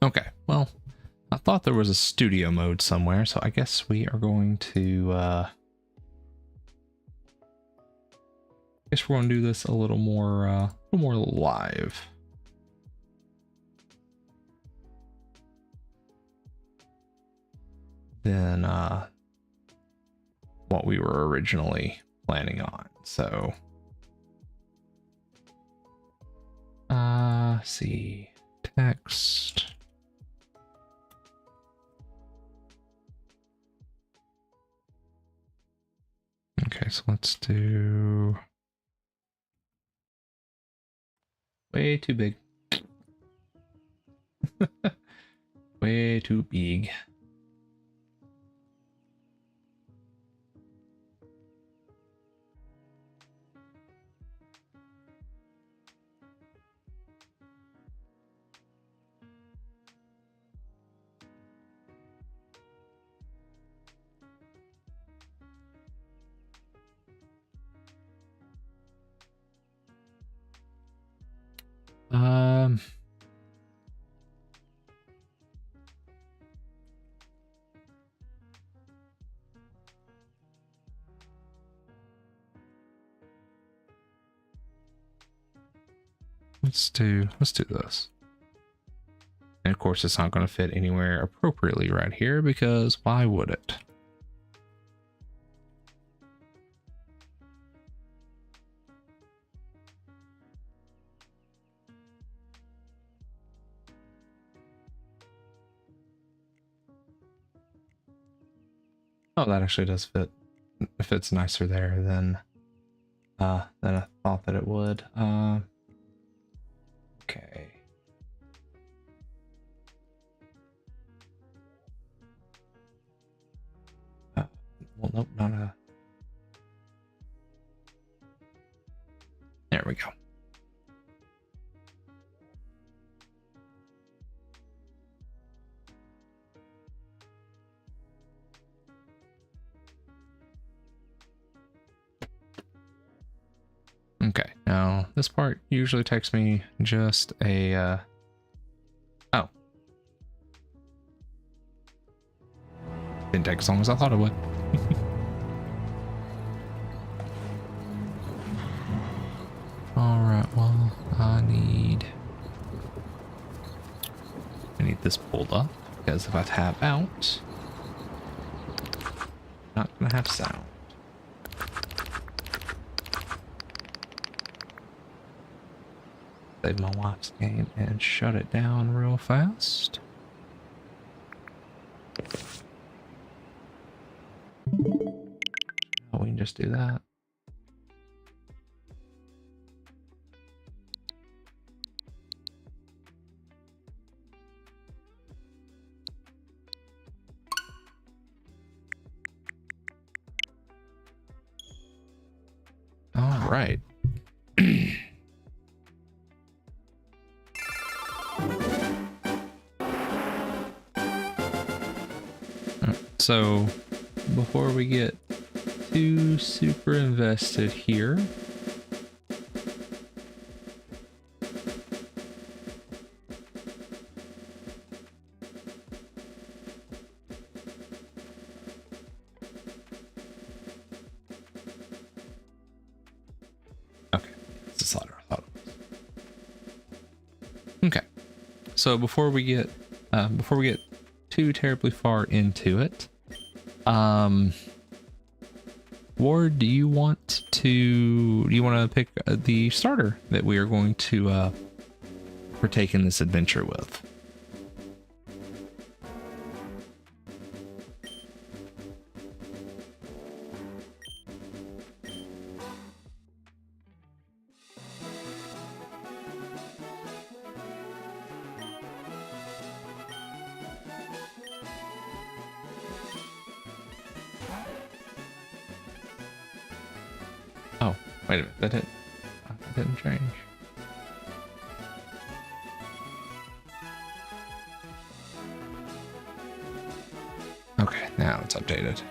S1: Okay, well, I thought there was a studio mode somewhere, so I guess we are going to, I guess we're going to do this a little more live. Than, what we were originally planning on, so. See, text. Okay, so let's do way too big. Way too big. Let's do this. And of course, it's not going to fit anywhere appropriately right here because why would it? Oh, that actually does fit. It fits nicer there than I thought that it would. Okay. Well, nope, not a. There we go. Okay, now this part usually takes me just a, oh. Didn't take as long as I thought it would. Alright, well, I need this pulled up, because if I tap out, not gonna have sound. Save my wife's game and shut it down real fast. Oh, we can just do that. All right. So before we get too super invested here, okay, it's a solder. I thought it was. Okay, so before we get too terribly far into it, Ward, do you want to pick the starter that we are going to partake in this adventure with? Oh, wait a minute, that didn't change. Okay, now it's updated.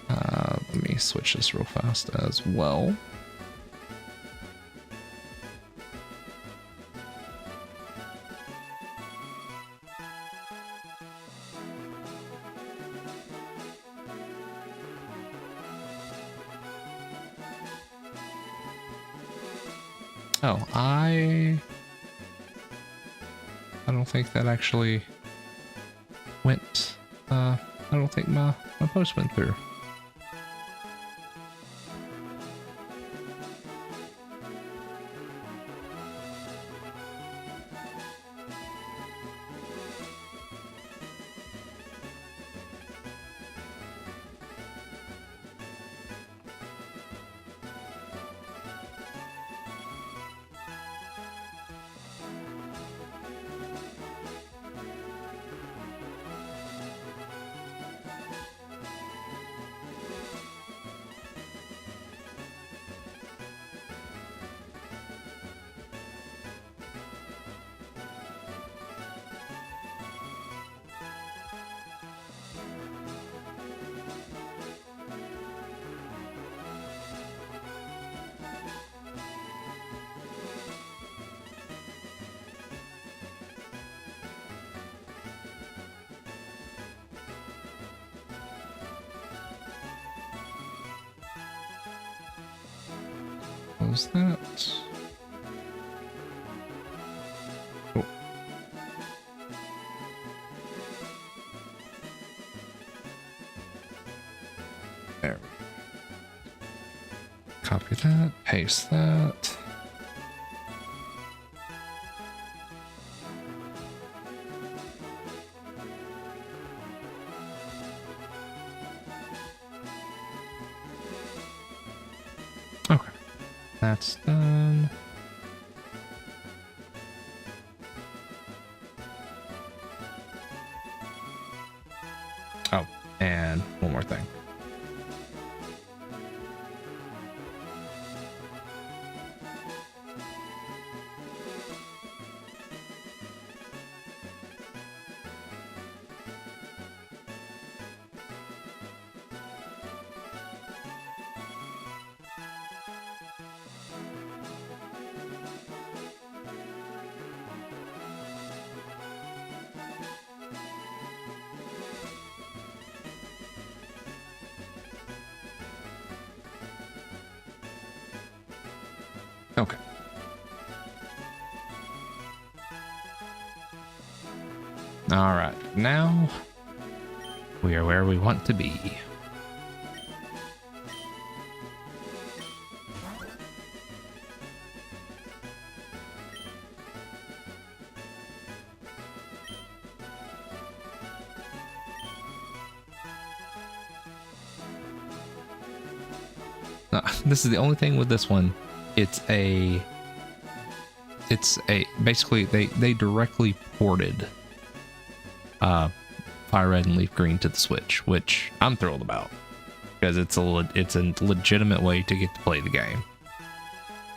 S1: Let me switch this real fast as well. Oh, I don't think that actually went, I don't think my post went through. What was that? Oh. There we go. Copy that, paste that. Okay, that's done. Oh, and one more thing. Okay. All right, now we are where we want to be. This is the only thing with this one. It's a basically they directly ported Fire Red and Leaf Green to the Switch, which I'm thrilled about because it's a legitimate way to get to play the game.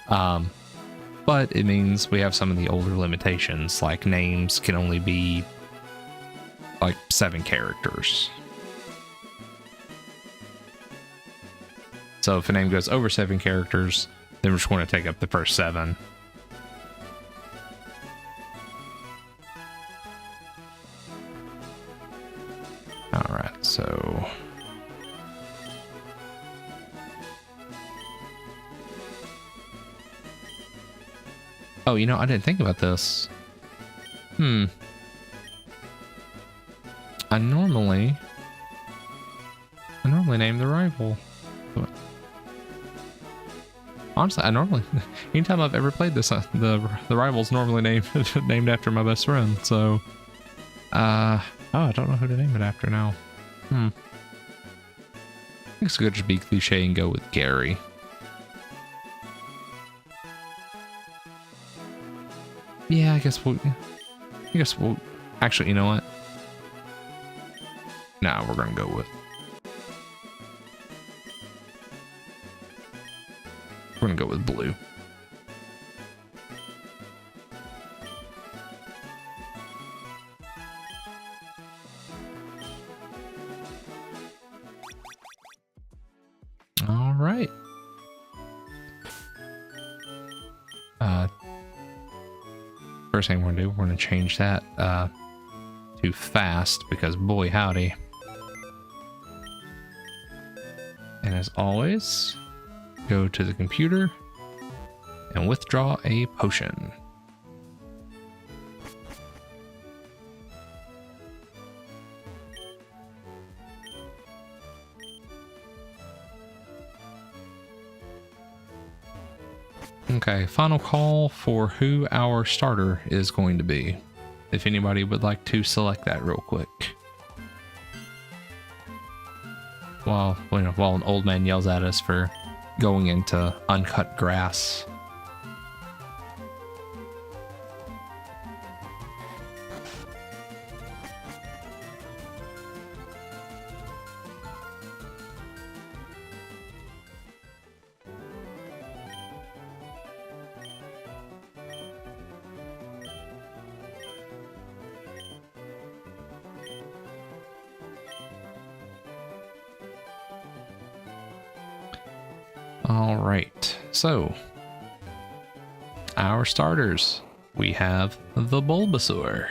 S1: But it means we have some of the older limitations, like names can only be like 7 characters. So if a name goes over 7 characters, then we're just going to take up the first 7. All right, so oh, you know, I didn't think about this. I normally name the rival. Honestly, anytime I've ever played this, the rival's normally named after my best friend. So, oh, I don't know who to name it after now. I think it's good to be cliche and go with Gary. Yeah, I guess we'll. Actually, you know what? Nah, we're gonna go with. We're gonna go with blue. All right. First thing we're gonna do, we're gonna change that to fast because boy howdy. And as always, go to the computer, and withdraw a potion. Okay, final call for who our starter is going to be. If anybody would like to select that real quick. While an old man yells at us for going into uncut grass. All right, so our starters, we have the Bulbasaur,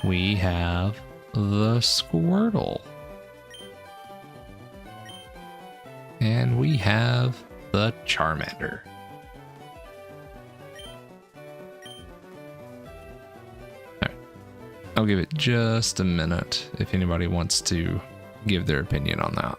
S1: we have the Squirtle, and we have the Charmander. All right. I'll give it just a minute if anybody wants to give their opinion on that.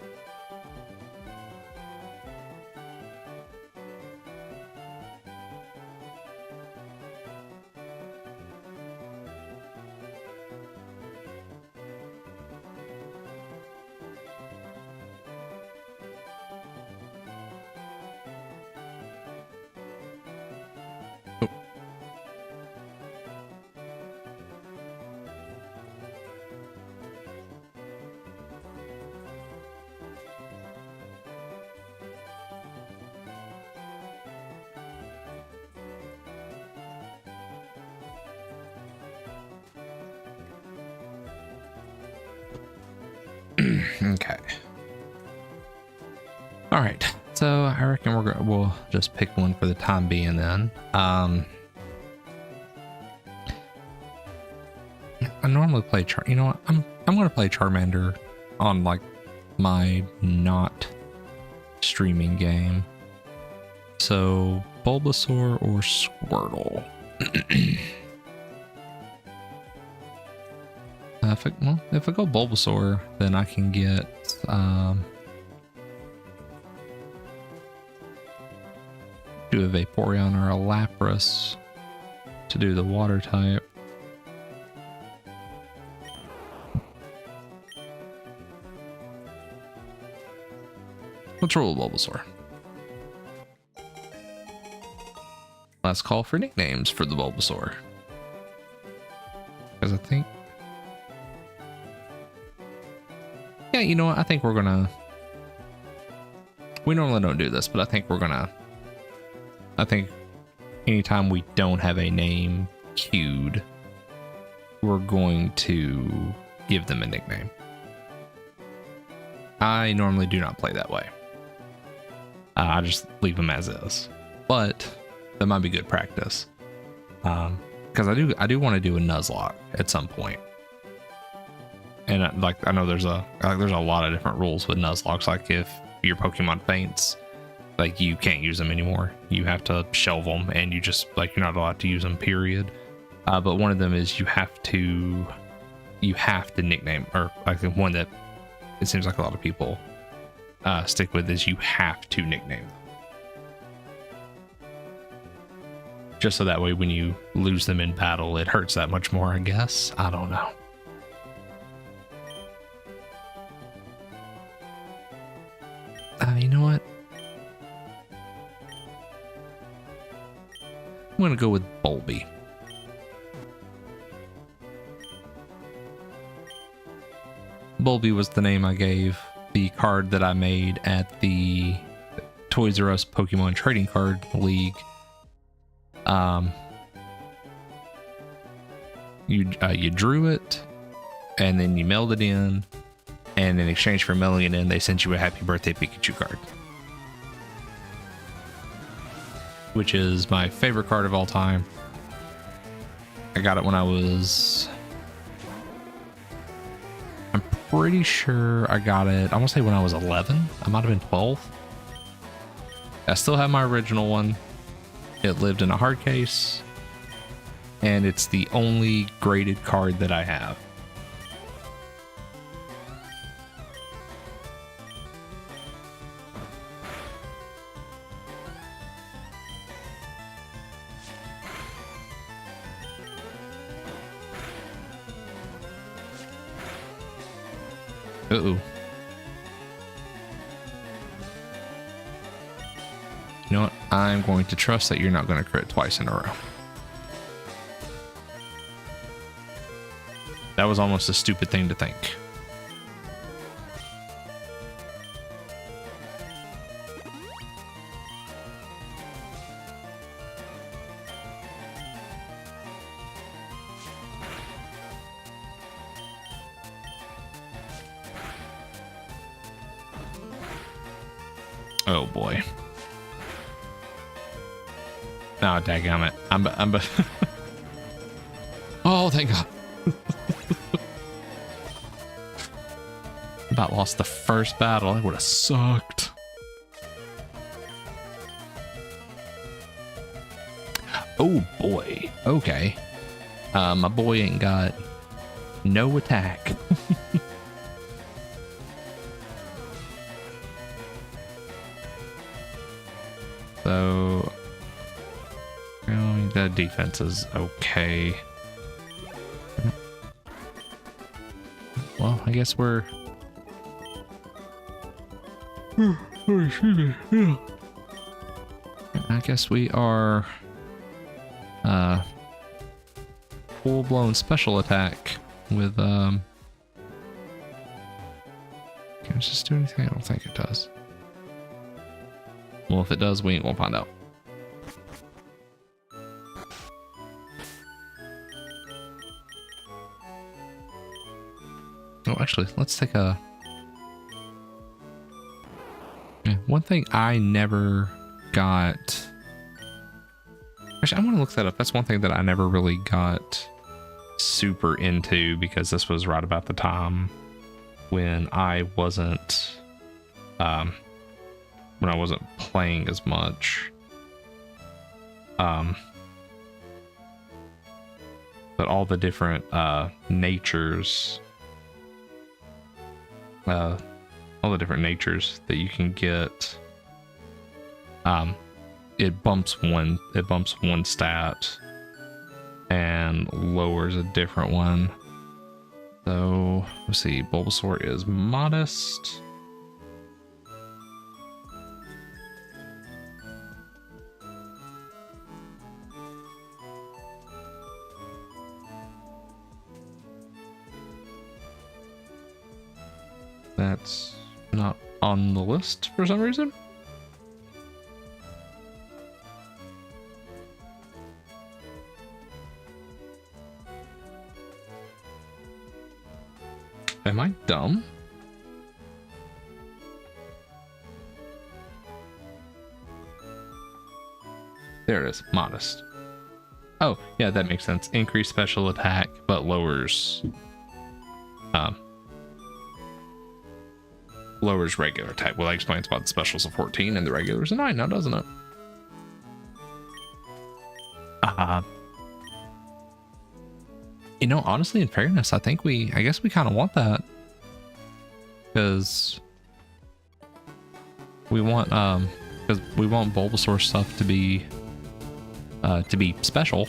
S1: Okay. All right. So I reckon we'll just pick one for the time being then. I normally play you know what? I'm going to play Charmander on like my not streaming game. So Bulbasaur or Squirtle. If I go Bulbasaur, then I can get do a Vaporeon or a Lapras to do the water type. Let's roll Bulbasaur. Last call for nicknames for the Bulbasaur. Because I think... Yeah, you know what? I think we're gonna... We normally don't do this, but I think we're gonna... I think anytime we don't have a name queued, we're going to give them a nickname. I normally do not play that way. I just leave them as is. But that might be good practice. Because I do want to do a Nuzlocke at some point. And I know there's a lot of different rules with Nuzlocks. Like if your Pokemon faints, like you can't use them anymore. You have to shelve them, and you just you're not allowed to use them. Period. But one of them is you have to nickname, or I think one that it seems like a lot of people stick with is you have to nickname them. Just so that way when you lose them in battle, it hurts that much more, I guess. I don't know. You know what? I'm going to go with Bulby. Bulby was the name I gave the card that I made at the Toys R Us Pokemon Trading Card League. You drew it, and then you mailed it in, and in exchange for mailing it in, they sent you a Happy Birthday Pikachu card, which is my favorite card of all time. I got it when I was... I'm pretty sure I got it, I want to say when I was 11. I might have been 12. I still have my original one. It lived in a hard case, and it's the only graded card that I have. Uh-oh. You know what? I'm going to trust that you're not going to crit twice in a row. That was almost a stupid thing to think. Oh boy. Oh, dadgummit. I'm oh, thank God. About lost the first battle. It would have sucked. Oh boy. Okay. My boy ain't got no attack. So, the defense is okay. Well, I guess we're... I guess we are full-blown special attack with can it just do anything? I don't think it does. Well, if it does, we ain't gonna find out. Oh, actually, let's take a... Yeah, one thing I never got... Actually, I want to look that up. That's one thing that I never really got super into, because this was right about the time when I wasn't... when I wasn't playing as much. But all the different natures, all the different natures that you can get, it bumps one stat and lowers a different one. So let's see, Bulbasaur is modest. That's not on the list for some reason. Am I dumb? There it is, modest. Oh, yeah, that makes sense. Increased special attack, but lowers regular attack. Well, that explains why the special's a 14 and the regular's a 9 now, doesn't it? You know, honestly, in fairness, I guess we kind of want that, because we want Bulbasaur stuff to be special,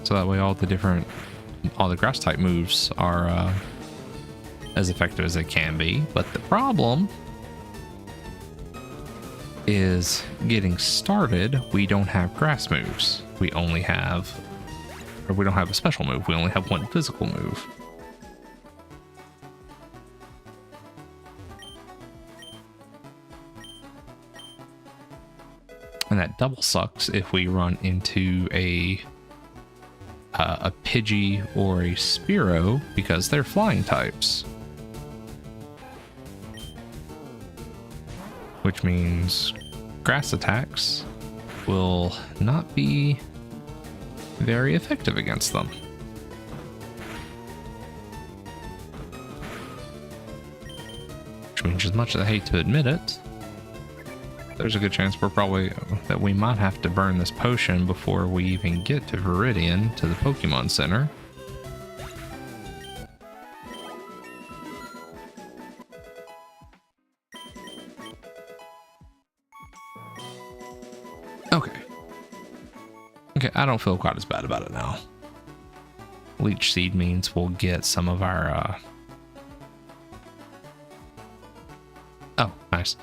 S1: so that way all the grass type moves are as effective as they can be. But the problem is getting started. We don't have grass moves. We don't have a special move. We only have one physical move. And that double sucks if we run into a Pidgey or a Spearow, because they're flying types. Which means grass attacks will not be very effective against them. Which means change. As much as I hate to admit it, there's a good chance that we might have to burn this potion before we even get to Viridian, to the Pokemon Center. Okay, I don't feel quite as bad about it now. Leech Seed means we'll get some of our, oh, nice.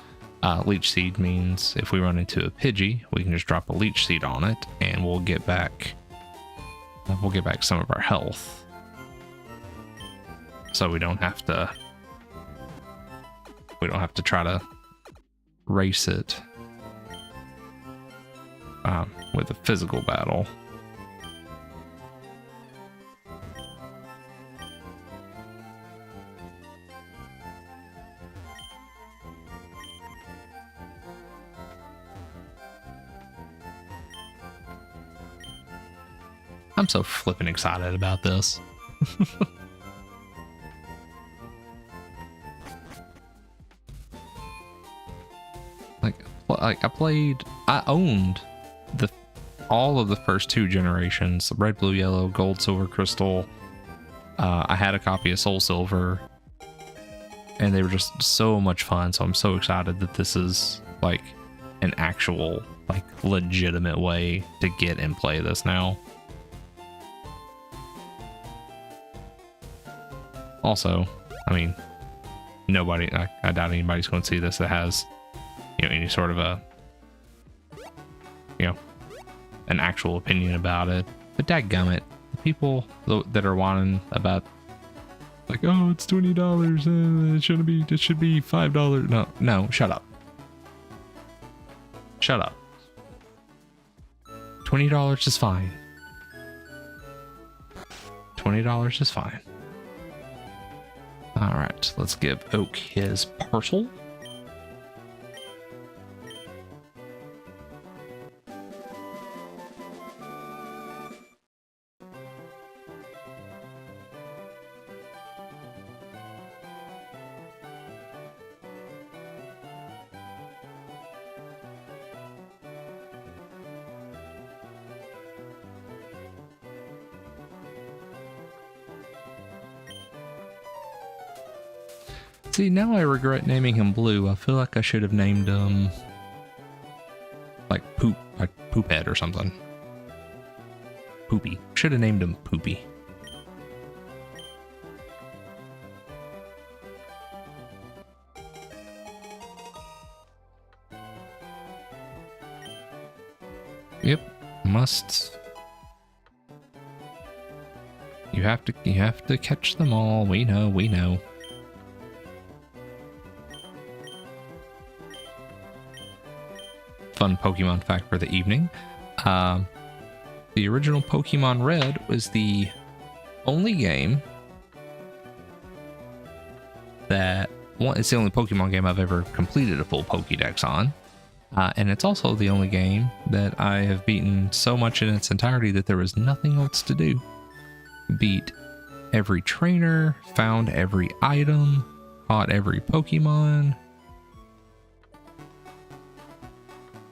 S1: Leech Seed means if we run into a Pidgey, we can just drop a Leech Seed on it, and we'll get back some of our health. So we don't have to try to race it with a physical battle. I'm so flippin' excited about this. I owned all of the first two generations, red, blue, yellow, gold, silver, crystal. I had a copy of Soul Silver, and they were just so much fun. So I'm so excited that this is like an actual, like, legitimate way to get and play this now. Also, I mean, I doubt anybody's going to see this that has, any sort of a, an actual opinion about it. But dadgummit, the people that are whining about, like, oh, it's $20, it should be $5. No, shut up. Shut up. $20 is fine. $20 is fine. All right, let's give Oak his parcel. See, now I regret naming him Blue. I feel like I should have named him like Poophead or something. Poopy. Should have named him Poopy. Yep, must. You have to catch them all. We know. Fun Pokemon fact for the evening. The original Pokemon Red was the only game it's the only Pokemon game I've ever completed a full Pokédex on. And it's also the only game that I have beaten so much in its entirety that there was nothing else to do. Beat every trainer, found every item, caught every Pokemon.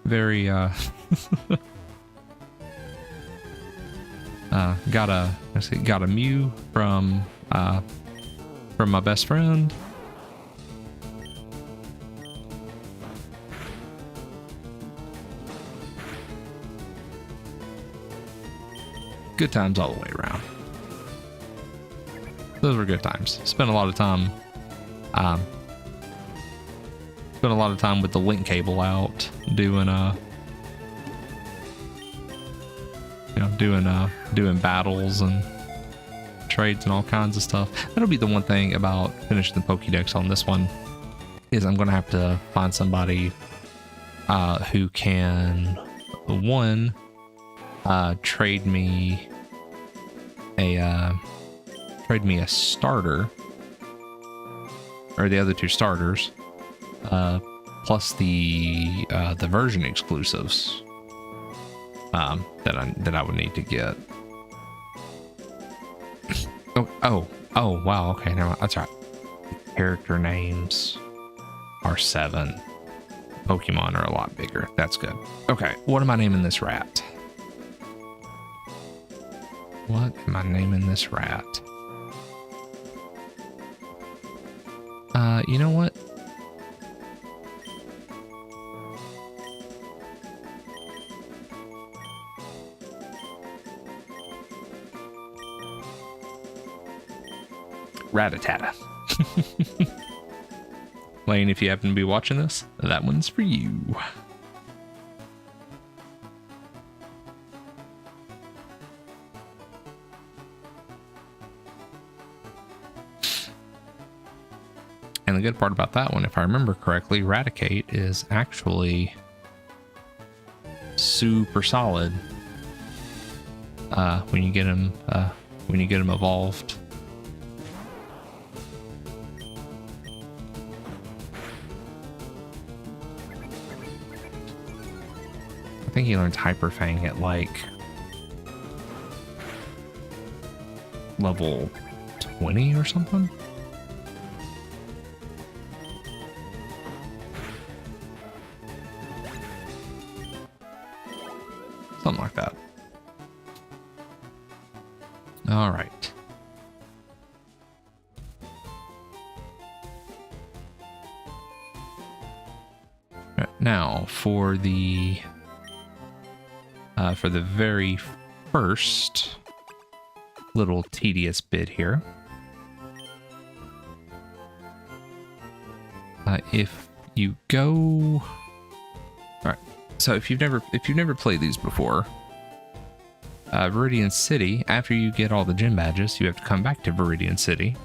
S1: Very got a Mew from my best friend. Good times all the way around. Those were good times. Spent a lot of time with the link cable out doing doing battles and trades and all kinds of stuff. That'll be the one thing about finishing the Pokédex on this one, is I'm gonna have to find somebody who can trade me a starter, or the other two starters, plus the version exclusives that I would need to get. Oh wow, okay, never mind. That's right. Character names. are 7. Pokemon are a lot bigger. That's good. Okay, what am I naming this rat? What am I naming this rat? You know what? Rattata. Lane, if you happen to be watching this, that one's for you. And the good part about that one, if I remember correctly, Raticate is actually super solid when you get him evolved. I think he learns Hyper Fang at like level 20 or something. Something like that. All right. Now for the very first little tedious bit here. If you go, all right. So if you've never played these before, Viridian City, after you get all the gym badges, you have to come back to Viridian City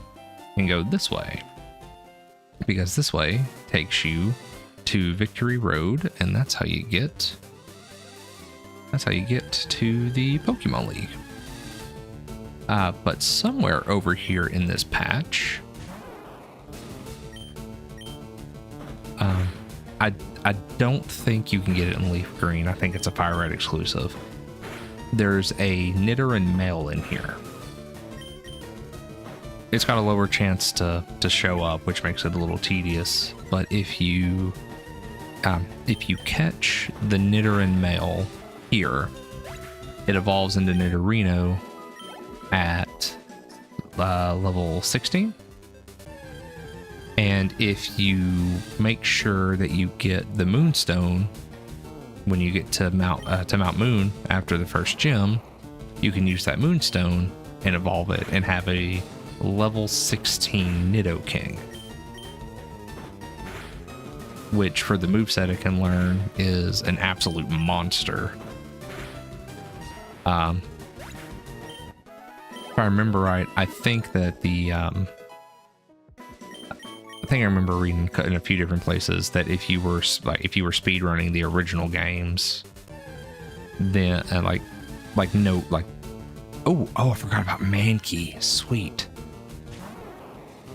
S1: and go this way, because this way takes you to Victory Road, and that's how you get to the Pokemon League. But somewhere over here in this patch, I don't think you can get it in Leaf Green. I think it's a Fire Red exclusive. There's a Nidoran male in here. It's got a lower chance to show up, which makes it a little tedious. But if you catch the Nidoran male here, it evolves into Nidorino at level 16. And if you make sure that you get the Moonstone when you get to Mount Moon after the first gym, you can use that Moonstone and evolve it and have a level 16 Nidoking, which for the moveset it can learn is an absolute monster. If I remember right, I think that I remember reading in a few different places that if you were speed running the original games, then oh, I forgot about Mankey. Sweet.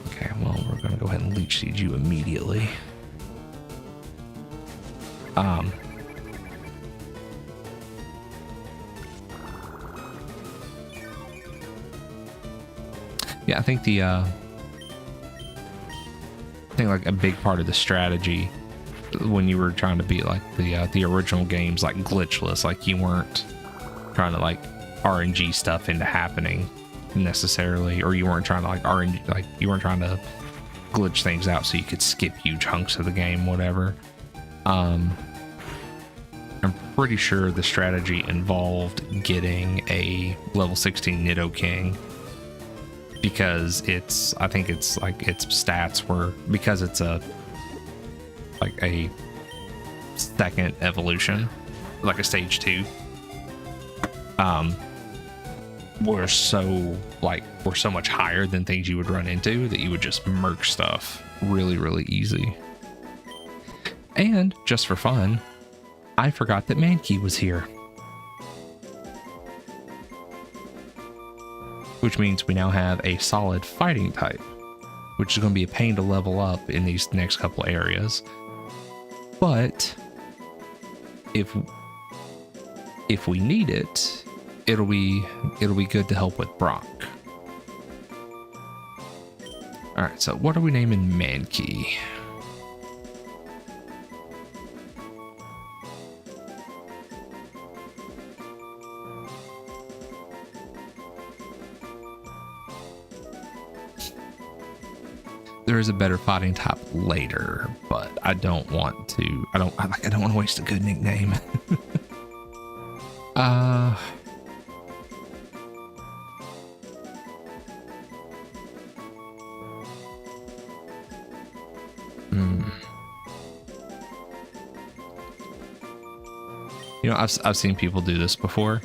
S1: Okay, well, we're gonna go ahead and Leech Seed you immediately. Yeah, I think like a big part of the strategy when you were trying to beat like the original games, like glitchless, like you weren't trying to like RNG stuff into happening necessarily, or you weren't trying to like RNG, like you weren't trying to glitch things out so you could skip huge hunks of the game, whatever. I'm pretty sure the strategy involved getting a level 16 Nidoking, because I think it's like its stats were, because it's a second evolution, like a stage 2, were so much higher than things you would run into that you would just murk stuff really, really easy. And just for fun, I forgot that Mankey was here, which means we now have a solid fighting type, which is going to be a pain to level up in these next couple areas. But if we need it, it'll be good to help with Brock. All right, so what are we naming Mankey? there is a better fighting type later, but I don't want to. I don't want to waste a good nickname. You know, I've seen people do this before.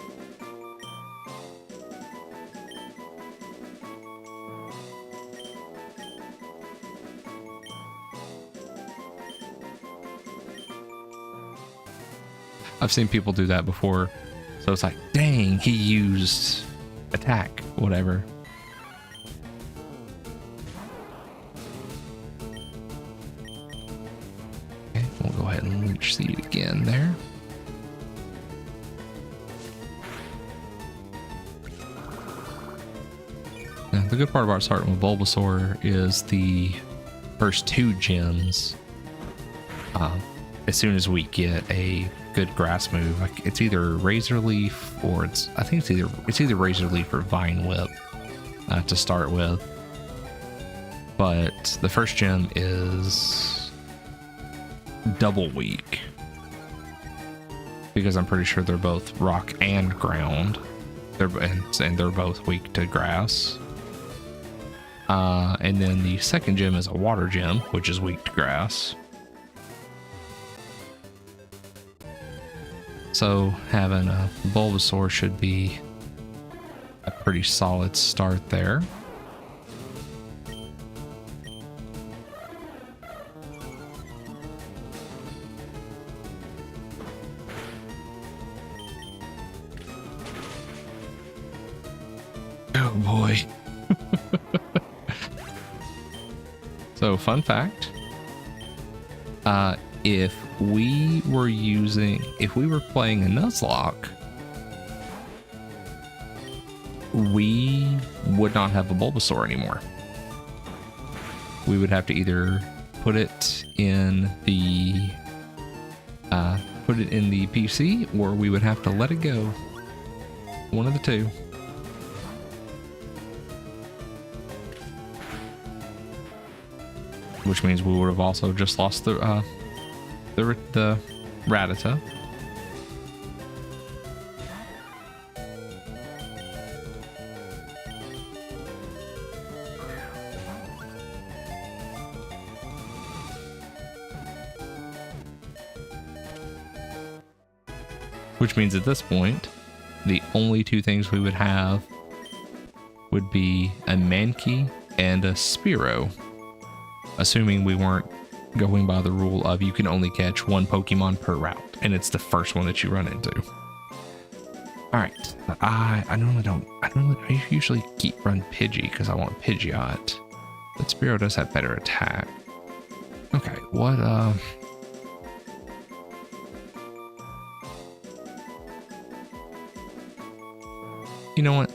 S1: I've seen people do that before. So it's like, dang, he used attack, whatever. Okay, we'll go ahead and Leech Seed again there. Now, the good part about starting with Bulbasaur is the first 2 gyms. As soon as we get a good grass move, like it's either Razor Leaf or I think it's either Razor Leaf or Vine Whip to start with. But the first gym is double weak because I'm pretty sure they're both rock and ground. And they're both weak to grass. And then the second gym is a water gym, which is weak to grass. So having a Bulbasaur should be a pretty solid start there. Oh boy. So fun fact, if we were playing a Nuzlocke, we would not have a Bulbasaur anymore. We would have to either put it in the PC, or we would have to let it go. One of the two. Which means we would have also just lost the Rattata. Which means at this point, the only 2 things we would have would be a Mankey and a Spearow. Assuming we weren't going by the rule of you can only catch 1 Pokemon per route, and it's the first one that you run into. All right, I usually run Pidgey because I want Pidgeot, but Spearow does have better attack. Okay, what you know what?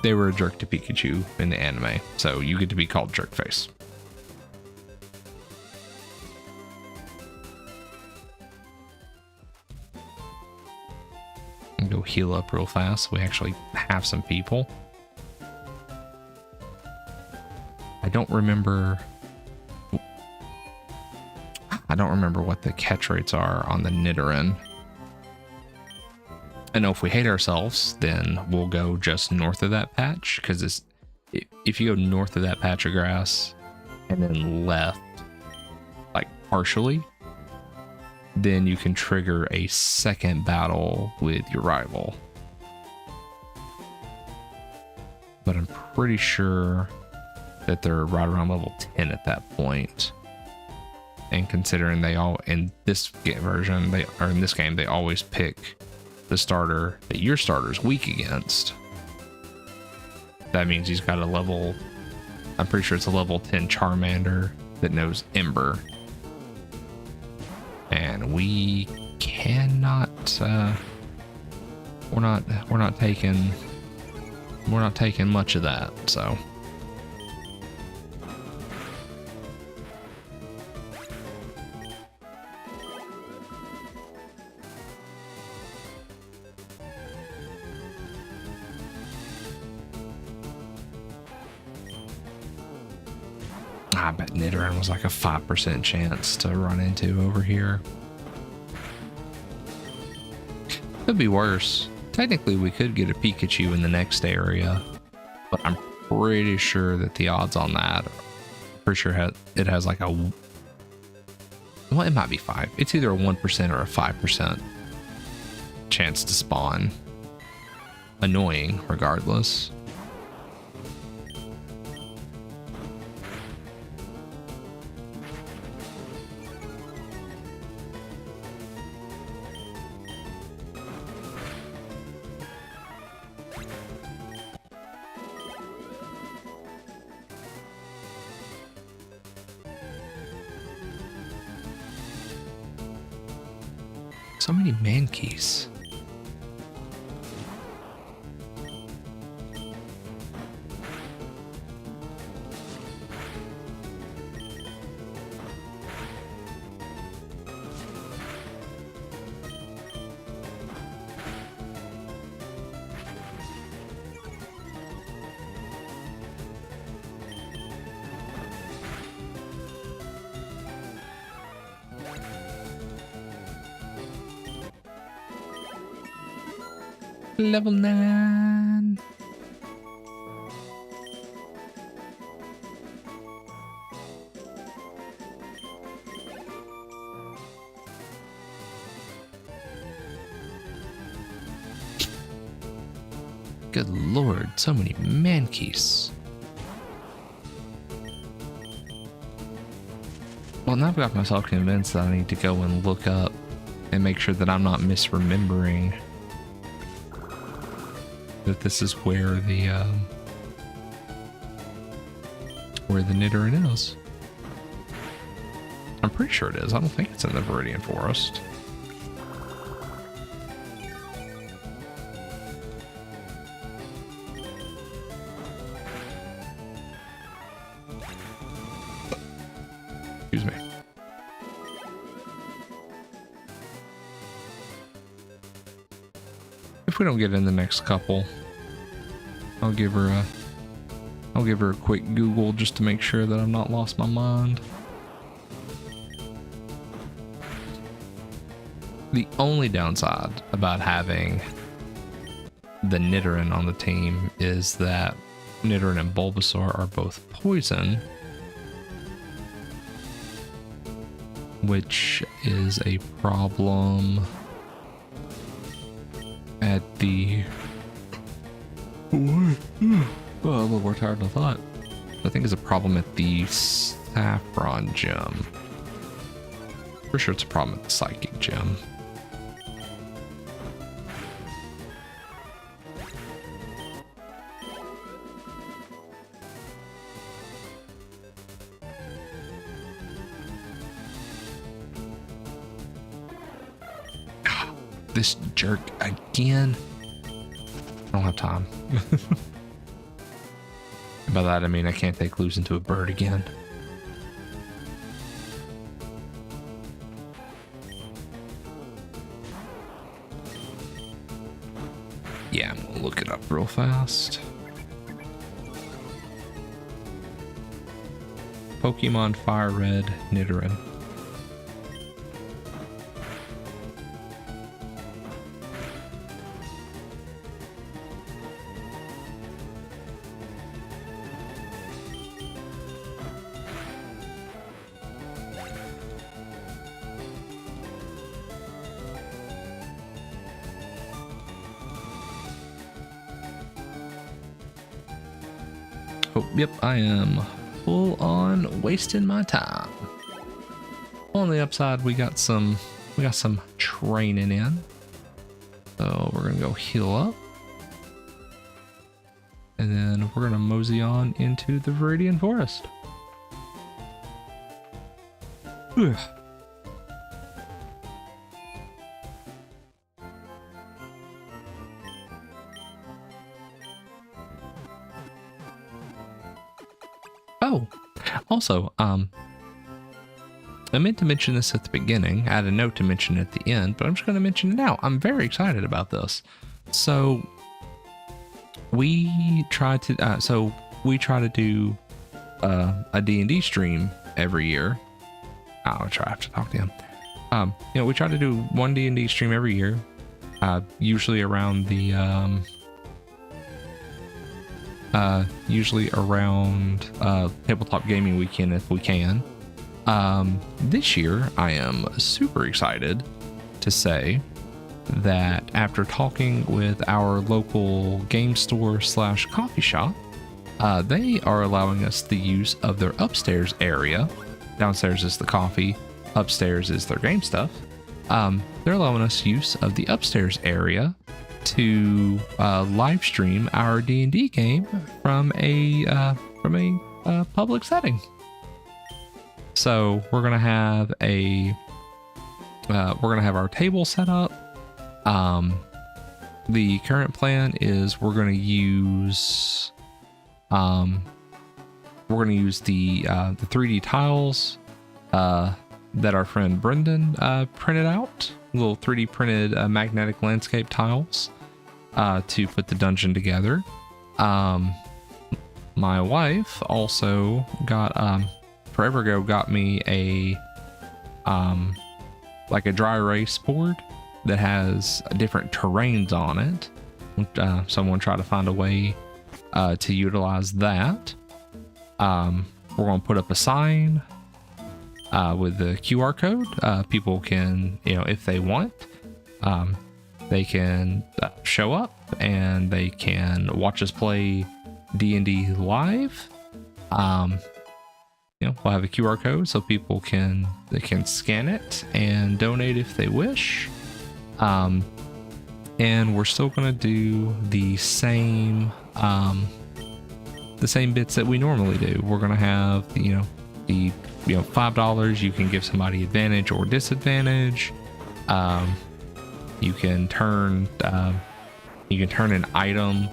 S1: They were a jerk to Pikachu in the anime, so you get to be called Jerkface. And go heal up real fast so we actually have some people. I don't remember what the catch rates are on the Nidoran. I know if we hate ourselves, then we'll go just north of that patch, because if you go north of that patch of grass and then left, like partially, then you can trigger a second battle with your rival. But I'm pretty sure that they're right around level 10 at that point. And considering in this version, in this game, they always pick the starter that your starter's weak against. That means he's got I'm pretty sure it's a level 10 Charmander that knows Ember. And we cannot, we're not taking much of that, so. I bet Nidoran was like a 5% chance to run into over here. Could be worse. Technically, we could get a Pikachu in the next area, but I'm pretty sure that the odds on that, pretty sure it has like a, well, it might be 5. It's either a 1% or a 5% chance to spawn. Annoying, regardless. So many man keys. Level 9. Good lord, so many mankeys. Well, now I've got myself convinced that I need to go and look up and make sure that I'm not misremembering that this is where the Nidoran is. I'm pretty sure it is. I don't think it's in the Viridian Forest. Excuse me. If we don't get in the next couple, I'll give her a quick Google just to make sure that I'm not lost my mind. The only downside about having the Nidoran on the team is that Nidoran and Bulbasaur are both poison, which is a problem at the... Oh, I'm a little more tired than I thought. I think it's a problem at the Saffron Gym. For sure it's a problem at the Psychic Gym. This jerk again. I don't have time. By that I mean I can't take losing to a bird again. Yeah, I'm gonna look it up real fast. Pokemon Fire Red Nidoran. Oh, yep, I am full on wasting my time. On the upside, we got some training in. So we're gonna go heal up. And then we're gonna mosey on into the Viridian Forest. Ugh. Oh, also, I meant to mention this at the beginning. I had a note to mention it at the end, but I'm just going to mention it now. I'm very excited about this. So we try to do a D&D stream every year. I'll try to talk to him. You know, we try to do one D&D stream every year, usually around the tabletop gaming weekend if we can. This year I am super excited to say that after talking with our local game store / coffee shop, they are allowing us the use of their upstairs area. Downstairs is the coffee, upstairs is their game stuff. They're allowing us use of the upstairs area to live stream our D&D game from a public setting. So we're gonna have our table set up. The current plan is we're gonna use the 3D tiles that our friend Brendan printed out, little 3D printed magnetic landscape tiles to put the dungeon together. My wife also got forever ago got me a dry erase board that has different terrains on it. Someone tried to find a way to utilize that. We're going to put up a sign with the QR code. People can, you know, if they want, they can show up and they can watch us play D&D live. You know, we'll have a QR code so people can scan it and donate if they wish. And we're still gonna do the same bits that we normally do. We're gonna have the $5 you can give somebody advantage or disadvantage. You can turn an item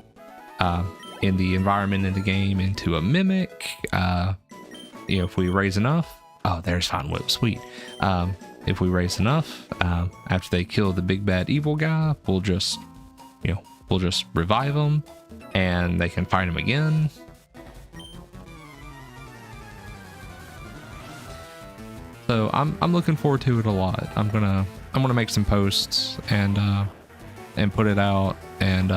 S1: in the environment in the game into a mimic. If we raise enough, there's Fine Whip, sweet. If we raise enough, after they kill the big bad evil guy, we'll just revive them, and they can fight him again. So I'm looking forward to it a lot. I'm gonna make some posts and put it out and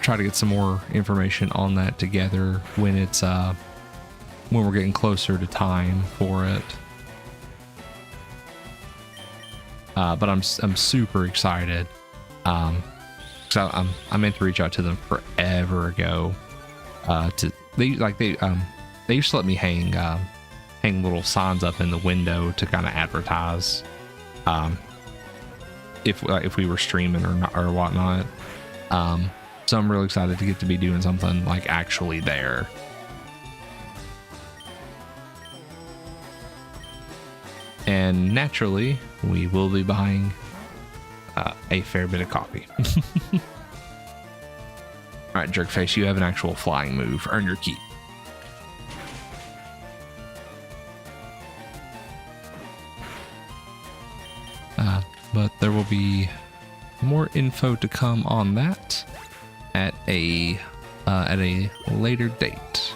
S1: try to get some more information on that together when it's when we're getting closer to time for it. But I'm super excited. So I meant to reach out to them forever ago. They used to let me hang little signs up in the window to kind of advertise if we were streaming or not or whatnot. So I'm really excited to get to be doing something like actually there. And naturally, we will be buying a fair bit of coffee. All right, Jerkface, you have an actual flying move. Earn your keep. But there will be more info to come on that at a later date.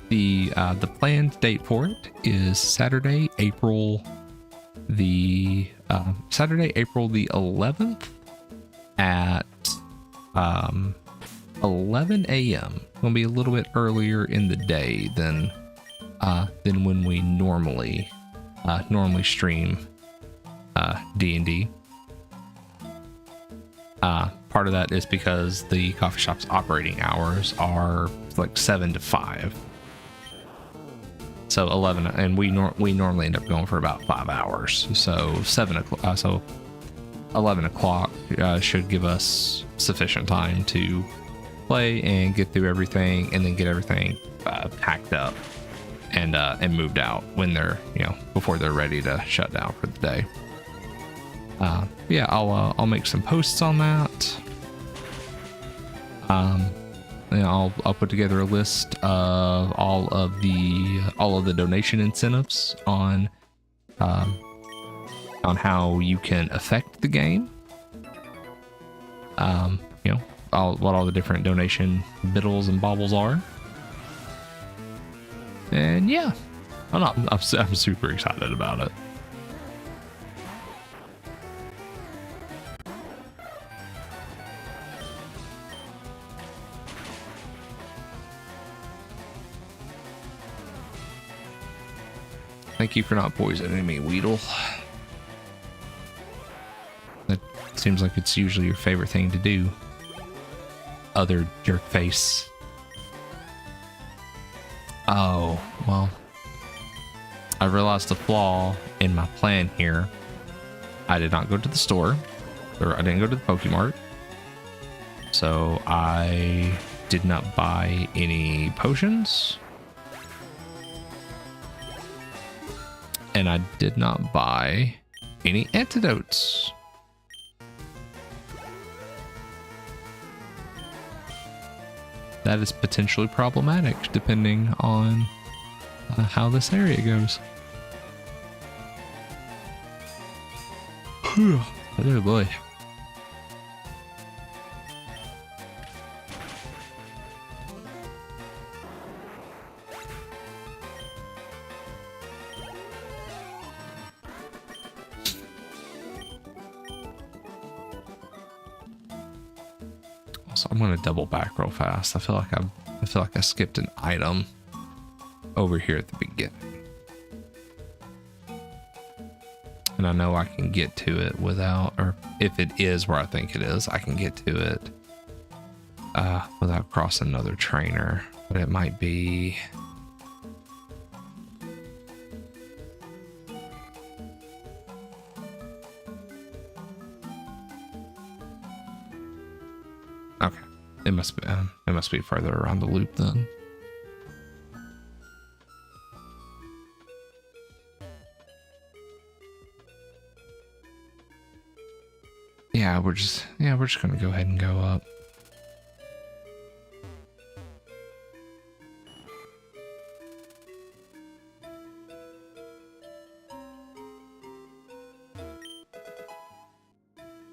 S1: The planned date for it is Saturday, April the 11th at 11 a.m. Gonna be a little bit earlier in the day than when we normally stream D&D. Part of that is because the coffee shop's operating hours are like 7 to 5. So 11, and we normally end up going for about 5 hours. So 11 o'clock should give us sufficient time to play and get through everything, and then get everything packed up and moved out when they're before they're ready to shut down for the day. Yeah, I'll make some posts on that. And I'll put together a list of all of the donation incentives on how you can affect the game. what all the different donation biddles and baubles are. And yeah, I'm super excited about it. Thank you for not poisoning me, Weedle. That seems like it's usually your favorite thing to do. Other jerk face. Oh, well. I realized a flaw in my plan here. I did not go to the store, or I didn't go to the Pokemart. So I did not buy any potions. And I did not buy any antidotes. That is potentially problematic depending on how this area goes. Oh boy. So I'm gonna double back real fast. I feel like I skipped an item over here at the beginning. And I know I can get to it without, or if it is where I think it is, I can get to it without crossing another trainer. But it might be... Okay, it must be further around the loop then. Yeah, we're just gonna go ahead and go up.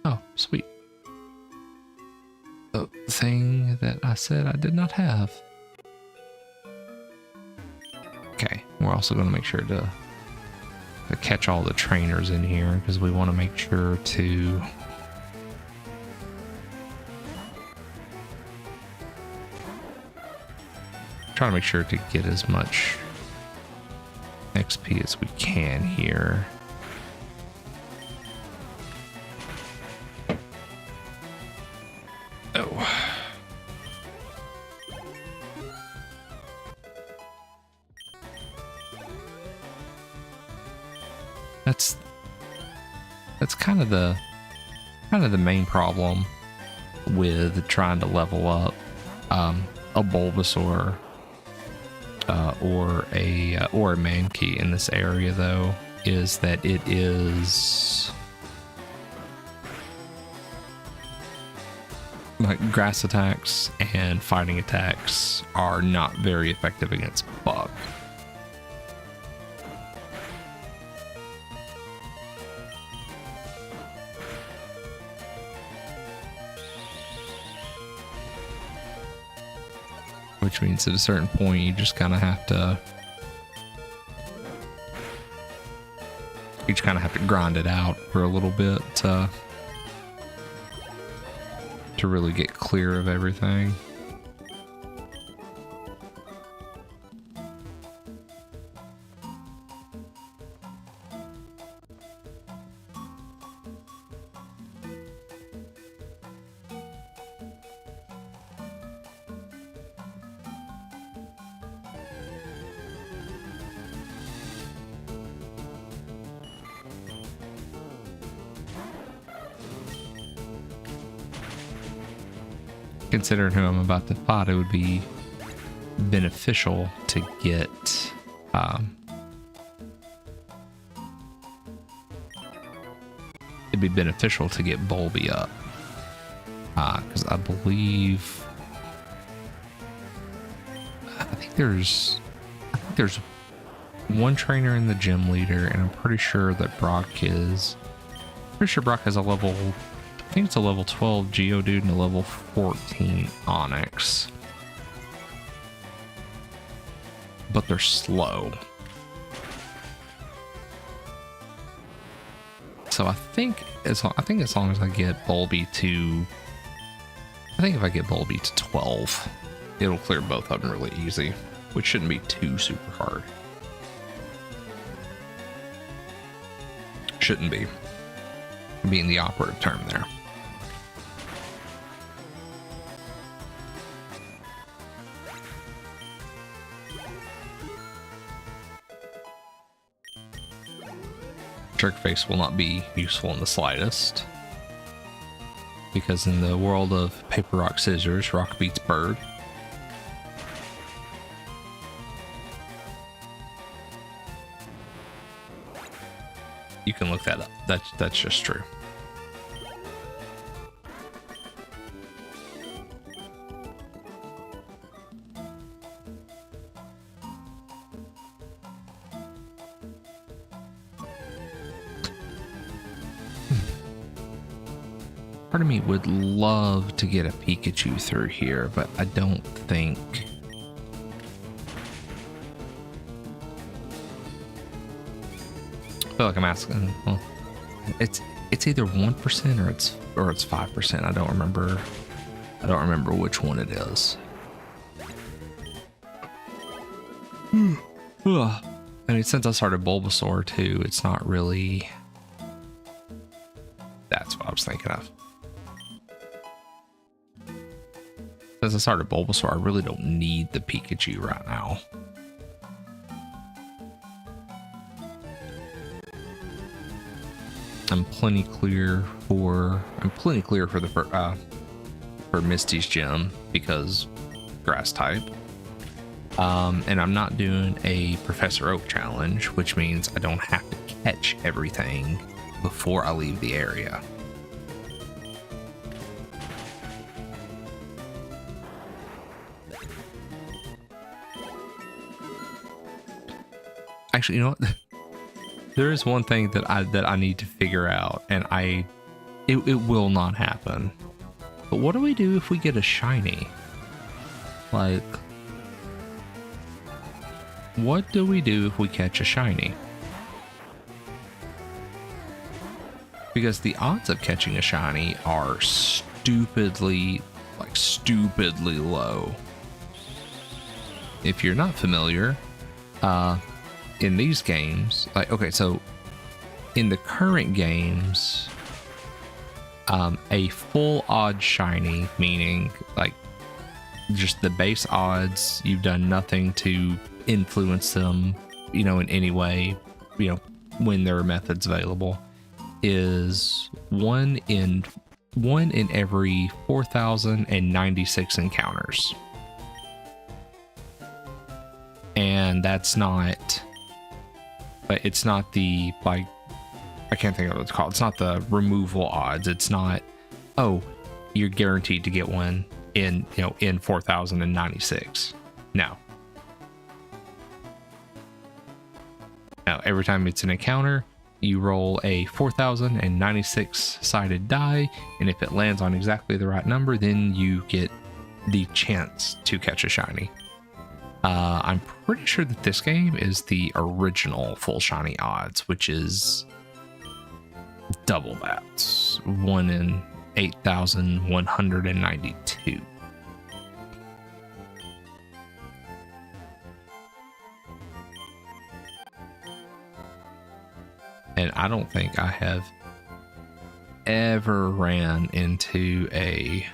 S1: Oh, sweet. The thing that I said I did not have. Okay, we're also going to make sure to catch all the trainers in here because we want to make sure to try to make sure to get as much XP as we can here. Oh. That's kind of the main problem with trying to level up a Bulbasaur or a Mankey in this area, though, is that it is like grass attacks and fighting attacks are not very effective against bug. Which means at a certain point you just kind of have to grind it out for a little bit to really get clear of everything. Considering who I'm about to fight, it would be beneficial to get Bulby up, because I think there's one trainer in the gym leader, and I'm pretty sure that Brock has a level I think it's a level 12 Geodude and a level 14 Onyx. But they're slow. So I think as long as I get Bulby to, I think if I get Bulby to 12, it'll clear both of them really easy, which shouldn't be too super hard. Shouldn't be, being the operative term there. Jerkface will not be useful in the slightest, because in the world of paper, rock, scissors, rock beats bird. You can look that up. That's just true. Part of me would love to get a Pikachu through here, but I don't think. I feel like I'm asking. Well, it's either 1% or it's 5%. I don't remember. I don't remember which one it is. I mean, since I started Bulbasaur too, it's not really. That's what I was thinking of. Since I started Bulbasaur, I really don't need the Pikachu right now. I'm plenty clear for the for Misty's gym because grass type. And I'm not doing a Professor Oak challenge, which means I don't have to catch everything before I leave the area. Actually, you know what? There is one thing that I need to figure out, and it will not happen. But what do we do if we get a shiny? Like, what do we do if we catch a shiny? Because the odds of catching a shiny are stupidly low. If you're not familiar, in these games, like, okay, so in the current games, a full odd shiny, meaning like just the base odds, you've done nothing to influence them, you know, in any way, you know, when there are methods available, is one in every 4,096 encounters. And that's not, but it's not the, like, I can't think of what it's called. It's not the removal odds. It's not, oh, you're guaranteed to get one in, you know, in 4,096. No. Now, every time it's an encounter, you roll a 4,096 sided die, and if it lands on exactly the right number, then you get the chance to catch a shiny. I'm pretty sure that this game is the original full shiny odds, which is double that. 1 in 8,192. And I don't think I have ever ran into a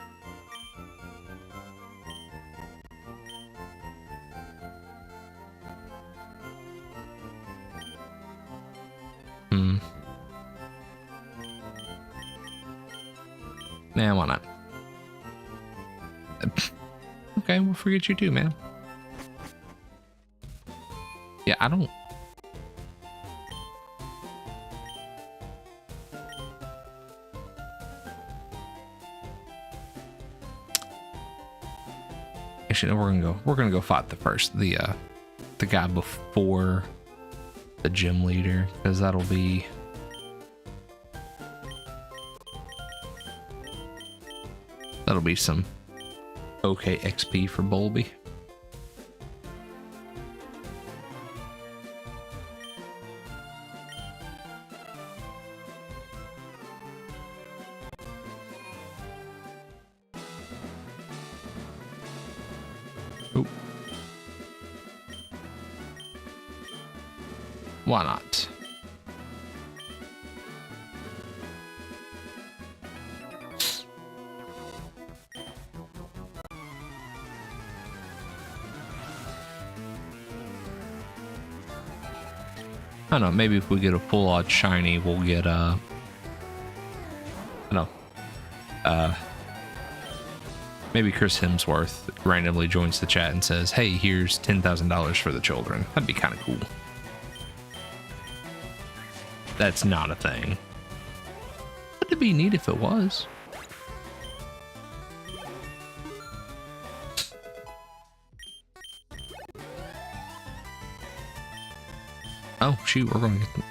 S1: Nah, why not? Okay, we'll forget you too, man. Yeah, I don't. Actually, no, we're gonna go fight the guy before the gym leader, because that'll be. That'll be some okay XP for Bulby. Oh. Why not? I don't know, maybe if we get a full odd shiny, we'll get I don't know. Maybe Chris Hemsworth randomly joins the chat and says, hey, here's $10,000 for the children. That'd be kind of cool. That's not a thing. But it'd be neat if it was. Oh shoot, we're going to get...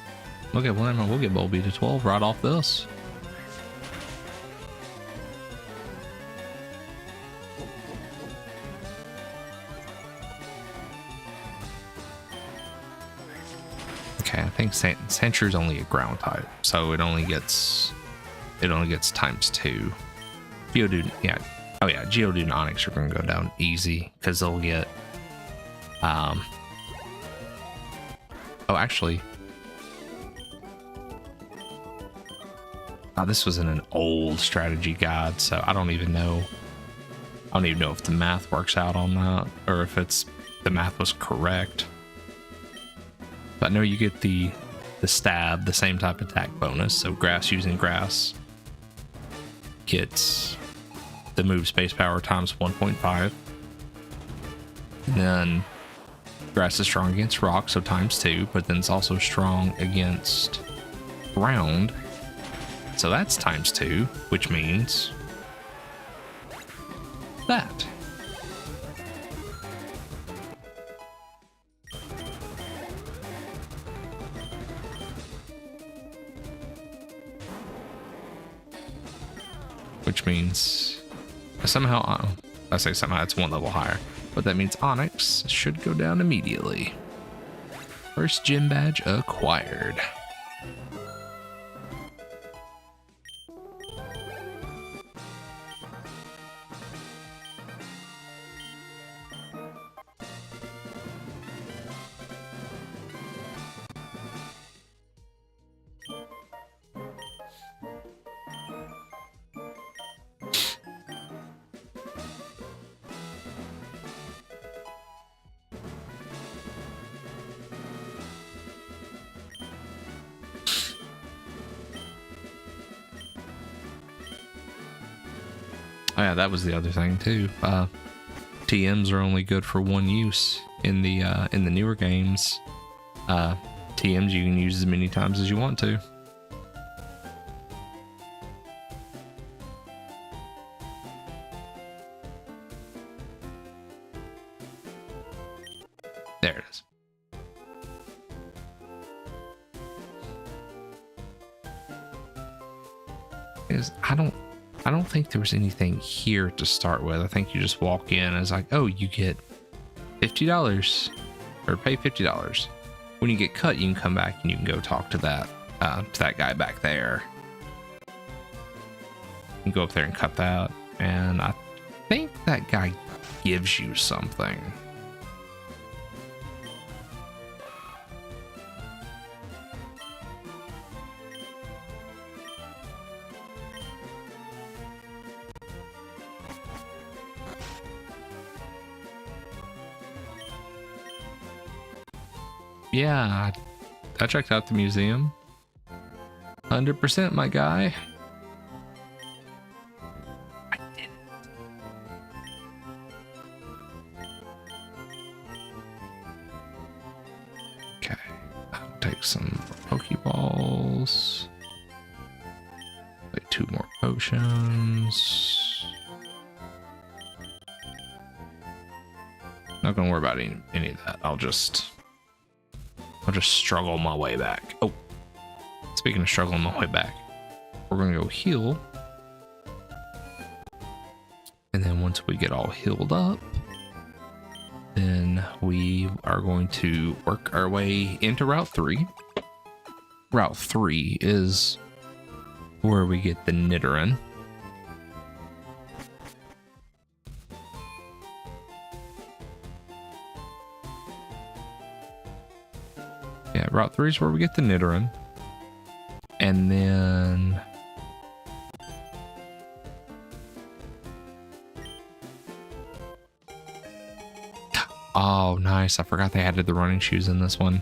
S1: Okay, well then we'll get Bulby to 12 right off this. Okay, I think Sandshrews only a ground type, so it only gets ×2. Geodude, yeah. Oh yeah, Geodude and Onix are gonna go down easy because they'll get oh, actually, this was in an old strategy guide, so I don't even know if the math works out on that, or if the math was correct. But I know you get the stab, the same type attack bonus, so grass using grass gets the move space power times 1.5. And then grass is strong against rock, so ×2, but then it's also strong against ground, so that's ×2, which means that. Which means somehow, I say somehow it's one level higher, but that means Onix should go down immediately. First gym badge acquired. Oh yeah, that was the other thing too. TMs are only good for one use in the newer games. TMs you can use as many times as you want to. There it is. I don't think there was anything here to start with. I think you just walk in and it's like, oh, you get $50 or pay $50. When you get cut, you can come back and you can go talk to that guy back there. You can go up there and cut that. And I think that guy gives you something. Yeah, I checked out the museum. 100%, my guy. I didn't. Okay, I'll take some Pokeballs. Like 2 more potions. Not gonna worry about any of that. I'll just struggle my way back. Oh, speaking of struggling my way back, we're gonna go heal once we get all healed up, then we are going to work our way into Route 3. Route 3 is where we get the Nidoran. Yeah, Route 3 is where we get the Nidoran. And then... oh, nice. I forgot they added the running shoes in this one.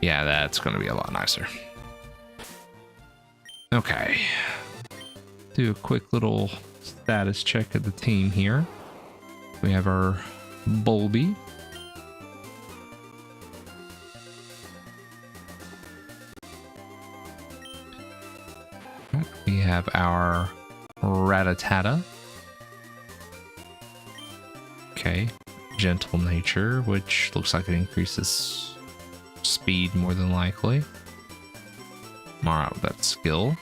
S1: Yeah, that's going to be a lot nicer. Okay. Do a quick little status check of the team here. We have our Bulby. We have our Rattata. Okay. Gentle nature, which looks like it increases speed more than likely. Alright, with that skill.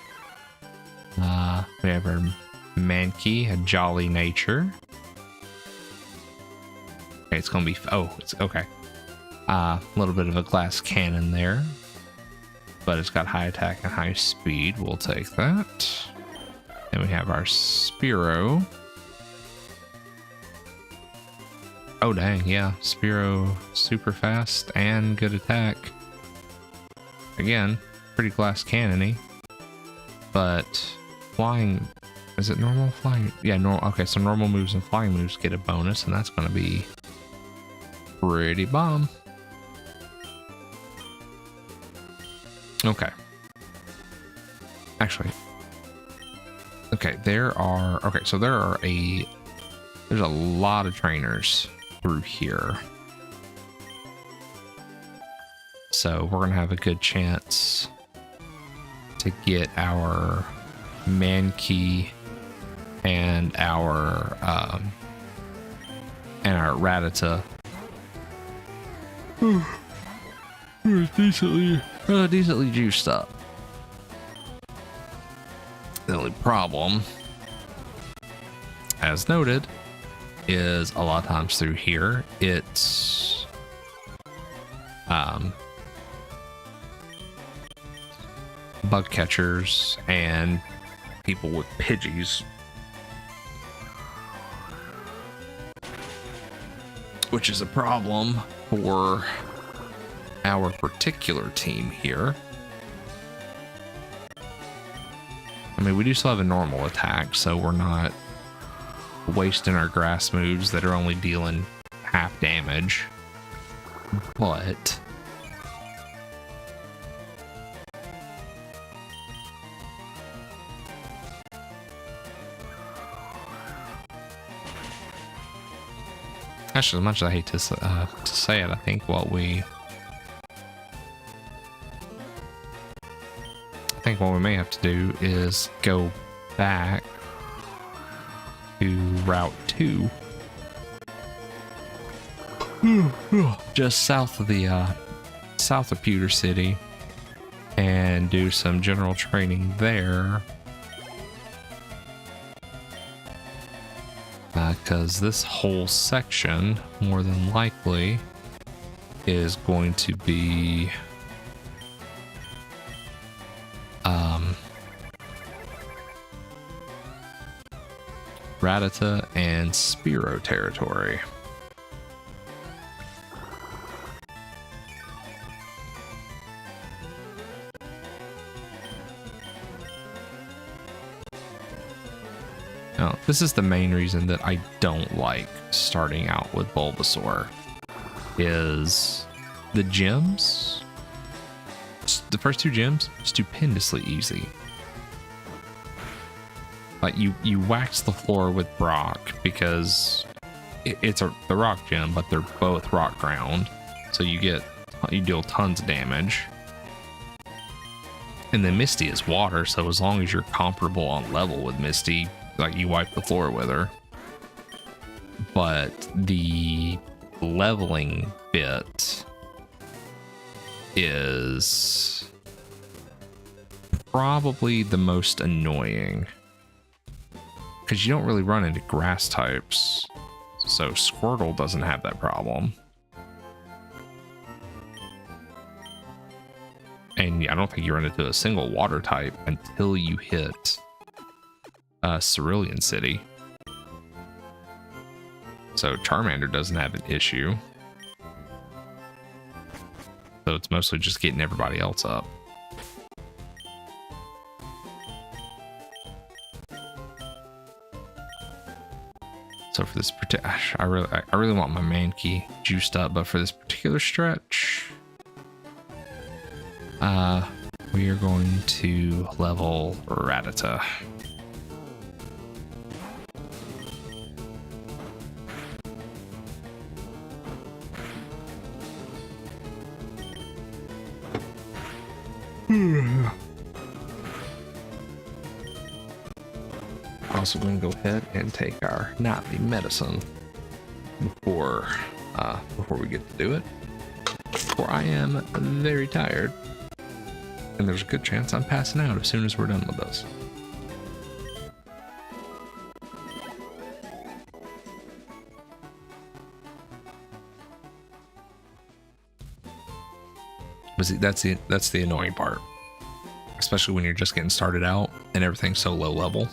S1: We have our Mankey, a jolly nature. Okay, it's gonna be, oh, it's okay. A little bit of a glass cannon there, but it's got high attack and high speed. We'll take that. Then we have our Spearow. Oh dang, yeah, Spearow super fast and good attack. Again, pretty glass cannony, but flying, is it normal flying? Yeah, normal. Okay, so normal moves and flying moves get a bonus, and that's going to be pretty bomb. Okay. Actually, okay, there's a lot of trainers through here. So we're going to have a good chance to get our Mankey and our Rattata decently juiced up. The only problem, as noted, is a lot of times through here it's bug catchers and people with Pidgeys, which is a problem for our particular team here. I mean, we do still have a normal attack, so we're not wasting our grass moves that are only dealing half damage, but actually, as much as I hate to say it, I think what we may have to do is go back to Route 2, just south of Pewter City, and do some general training there. Because this whole section, more than likely, is going to be Rattata and Spearow territory. Now, this is the main reason that I don't like starting out with Bulbasaur, is the gyms. The first two gyms, stupendously easy. Like you wax the floor with Brock because it's the rock gym, but they're both rock ground, so you deal tons of damage. And then Misty is water, so as long as you're comparable on level with Misty, like you wipe the floor with her. But the leveling fit is probably the most annoying, because you don't really run into grass types, so Squirtle doesn't have that problem. And I don't think you run into a single water type until you hit Cerulean City. So Charmander doesn't have an issue. So it's mostly just getting everybody else up. So for this particular, I really want my Mankey juiced up, but for this particular stretch, we are going to level Rattata. Also going to go ahead and take our nightly medicine before we get to do it. For I am very tired, and there's a good chance I'm passing out as soon as we're done with this. But see, that's the annoying part, especially when you're just getting started out and everything's so low level.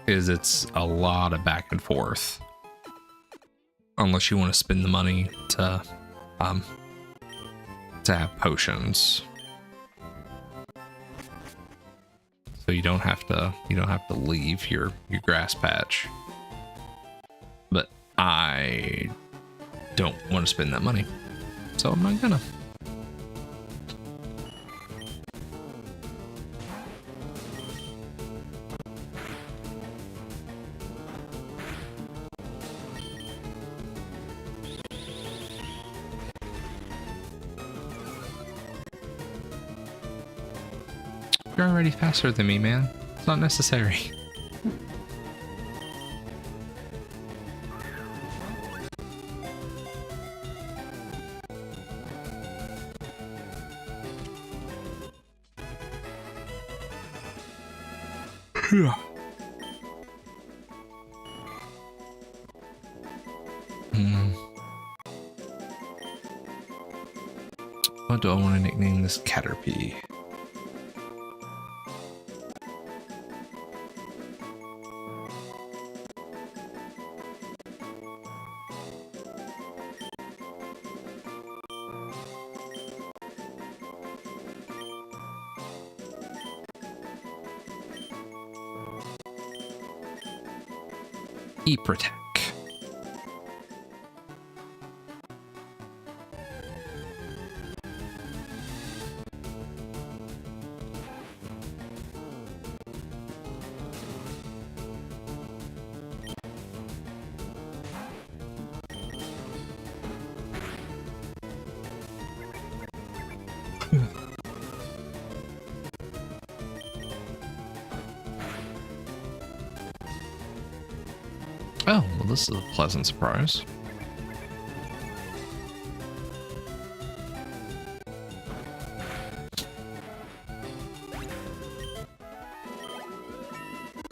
S1: Is it's a lot of back and forth, unless you want to spend the money to have potions, so you don't have to leave your grass patch. But I don't want to spend that money, so I'm not gonna. You're already faster than me, man. It's not necessary. What do I want to nickname this Caterpie? E-Protect. Oh, well, this is a pleasant surprise.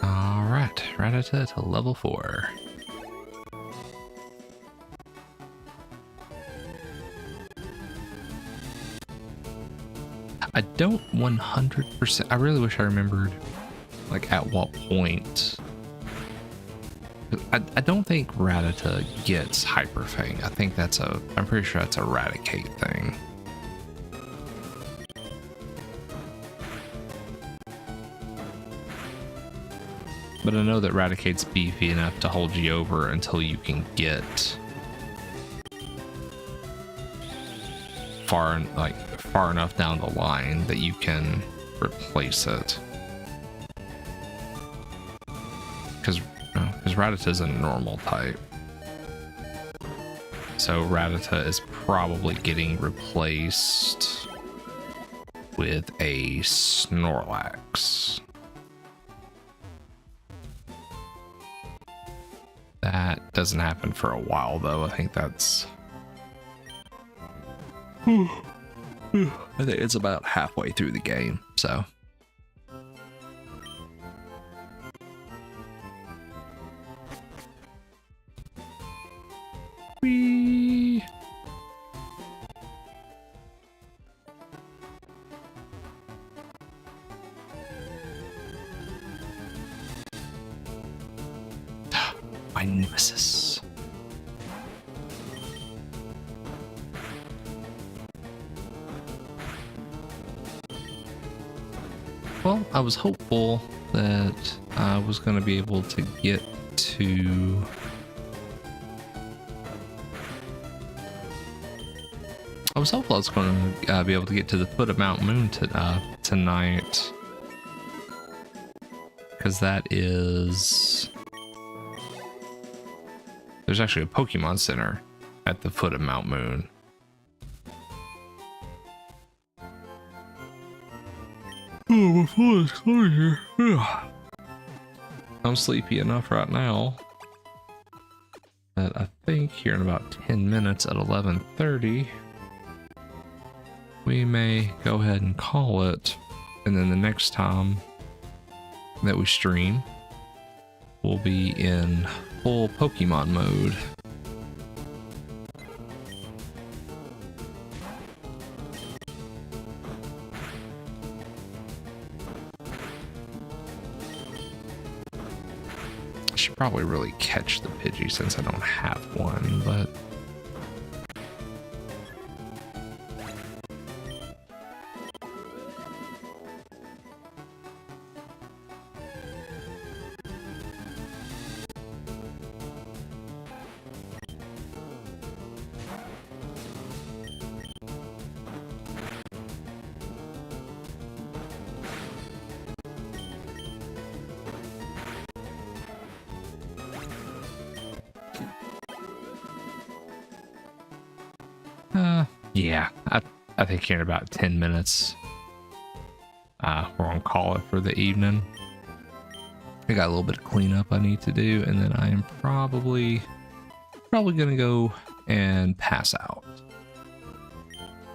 S1: Alright, Rattata to level 4. I don't 100%. I really wish I remembered, like, at what point. I don't think Rattata gets Hyper Fang. I think I'm pretty sure that's a Raticate thing. But I know that Raticate's beefy enough to hold you over until you can get far enough down the line that you can replace it. Because Rattata is a normal type. So Rattata is probably getting replaced with a Snorlax. That that doesn't happen for a while, though. I think that's... I think it's about halfway through the game, so... Whee! My nemesis. Well, I was hopeful that I was going to be able to get to... I was hopeful I was going to be able to get to the foot of Mount Moon tonight. Because that is... There's actually a Pokemon Center at the foot of Mount Moon. Oh, full disclosure. I'm sleepy enough right now that I think here in about 10 minutes at 11:30, we may go ahead and call it. And then the next time that we stream, we'll be in full Pokemon mode. I should probably really catch the Pidgey since I don't have one, but... yeah, I think here in about 10 minutes, we're gonna call it for the evening. I got a little bit of cleanup I need to do, and then I am probably gonna go and pass out.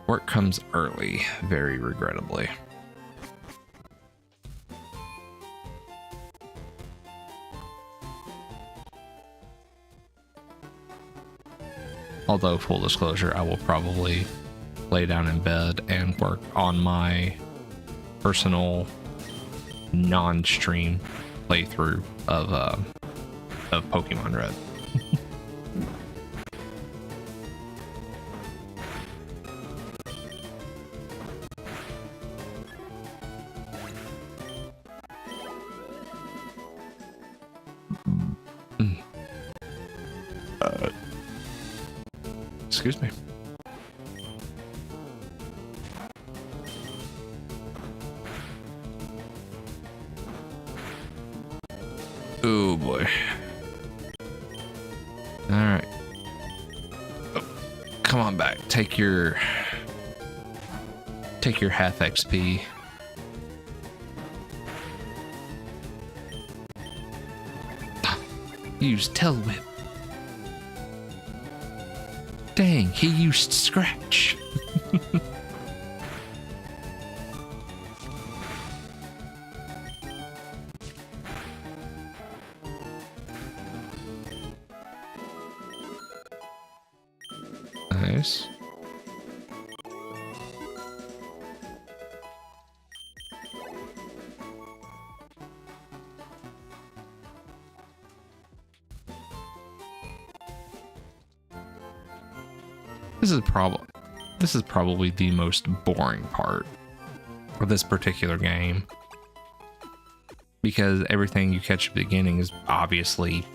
S1: Work comes early, very regrettably. Although, full disclosure, I will probably lay down in bed and work on my personal non-stream playthrough of Pokemon Red. Excuse me. Oh boy. All right. Oh, come on back. Take your half XP. Use Tail Whip. Dang, he used Scratch. Nice. This is probably the most boring part of this particular game, because everything you catch at the beginning is obviously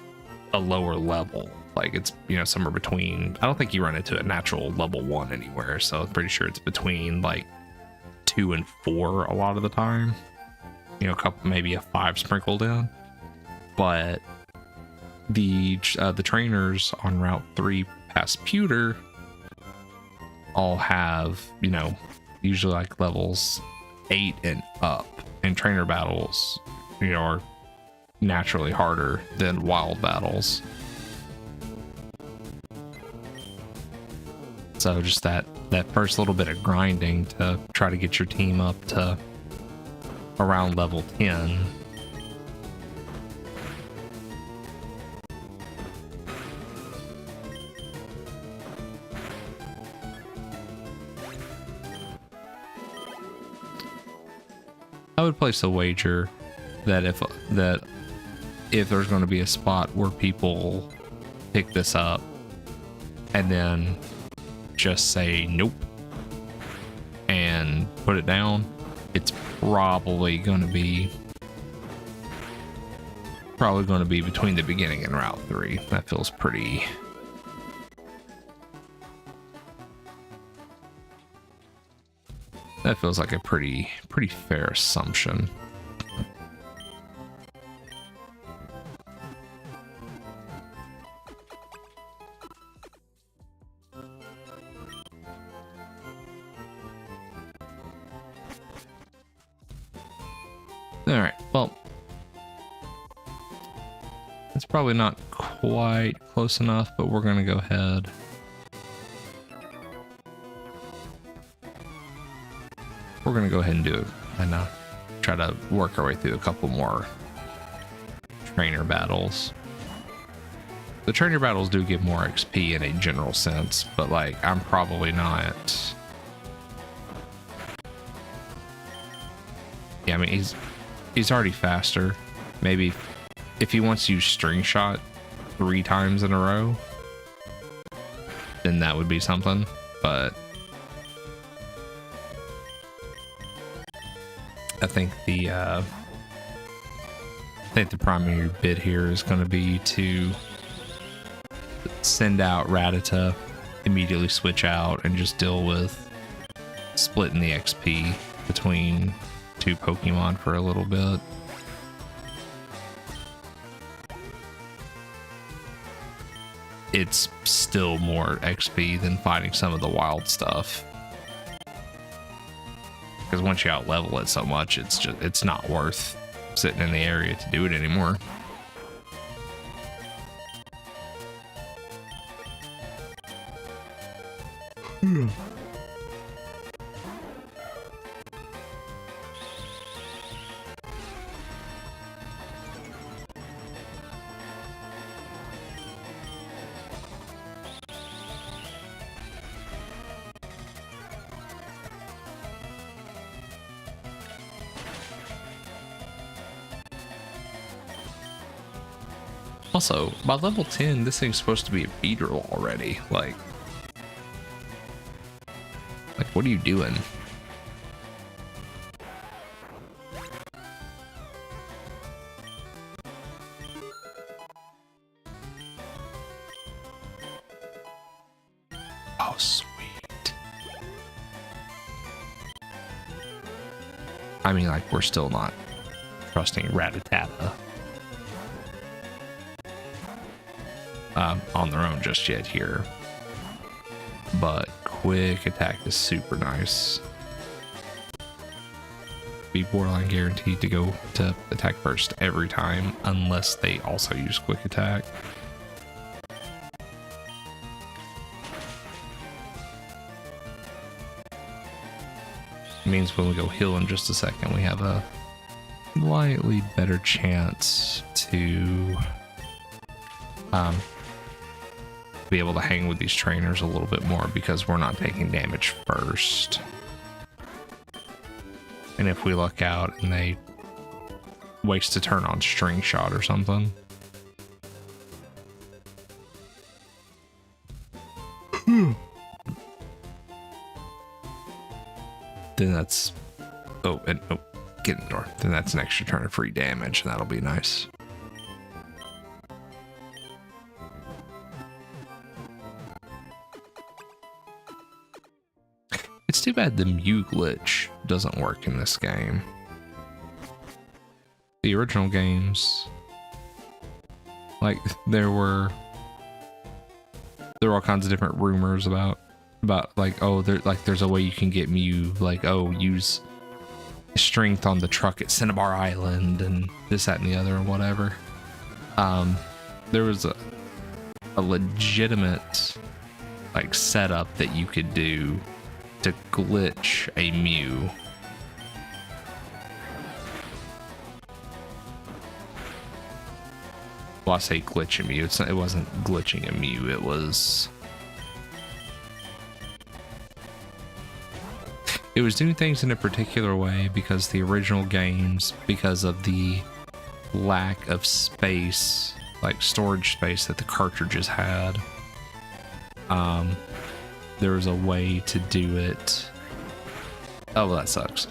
S1: a lower level. Like, it's, you know, somewhere between, I don't think you run into a natural level 1 anywhere, so I'm pretty sure it's between like 2 and 4 a lot of the time. You know, maybe a 5 sprinkled in. But the trainers on Route 3 past Pewter all have, you know, usually like levels 8 and up, and trainer battles, you know, are naturally harder than wild battles. So just that first little bit of grinding to try to get your team up to around level 10. I would place a wager that if there's going to be a spot where people pick this up and then just say nope and put it down, it's probably going to be between the beginning and Route 3. That feels pretty. That feels like a pretty fair assumption. All right, well, it's probably not quite close enough, but we're gonna go ahead. We're gonna go ahead and do it and try to work our way through a couple more trainer battles. The trainer battles do give more XP in a general sense, but like I'm probably not. Yeah, I mean he's already faster. Maybe if he wants to use string shot 3 times in a row, then that would be something. But I think the primary bid here is going to be to send out Rattata, immediately switch out, and just deal with splitting the XP between 2 Pokemon for a little bit. It's still more XP than fighting some of the wild stuff. Because once you out level it so much, it's not worth sitting in the area to do it anymore. Also, by level 10, this thing's supposed to be a beater already. Like what are you doing? Oh, sweet. I mean, like, we're still not trusting Rattata on their own just yet here, but quick attack is super nice. Be borderline guaranteed to go to attack first every time unless they also use quick attack. It means when we go heal in just a second, we have a slightly better chance to be able to hang with these trainers a little bit more because we're not taking damage first. And if we luck out and they waste a turn on string shot or something, then that's get in the door. Then that's an extra turn of free damage, and that'll be nice. It's too bad the Mew glitch doesn't work in this game. The original games, like there were all kinds of different rumors about like, oh, there's a way you can get Mew, like, oh, use strength on the truck at Cinnabar Island and this, that, and the other and whatever. There was a legitimate like setup that you could do to glitch a Mew. Well, I say glitch a Mew. It wasn't glitching a Mew. It was doing things in a particular way because the original games, because of the lack of space, like storage space that the cartridges had, there was a way to do it. Oh, well, that sucks.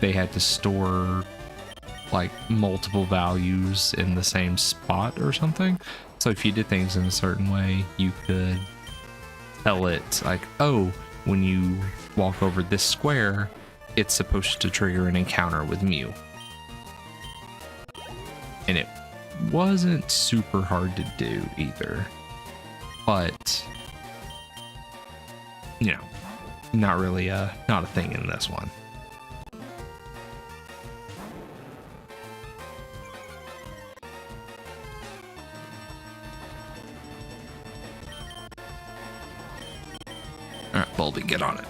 S1: They had to store like multiple values in the same spot or something. So if you did things in a certain way, you could tell it like, oh, when you walk over this square, it's supposed to trigger an encounter with Mew. And it wasn't super hard to do either. But, you know, not really not a thing in this one. All right, Baldy, get on it.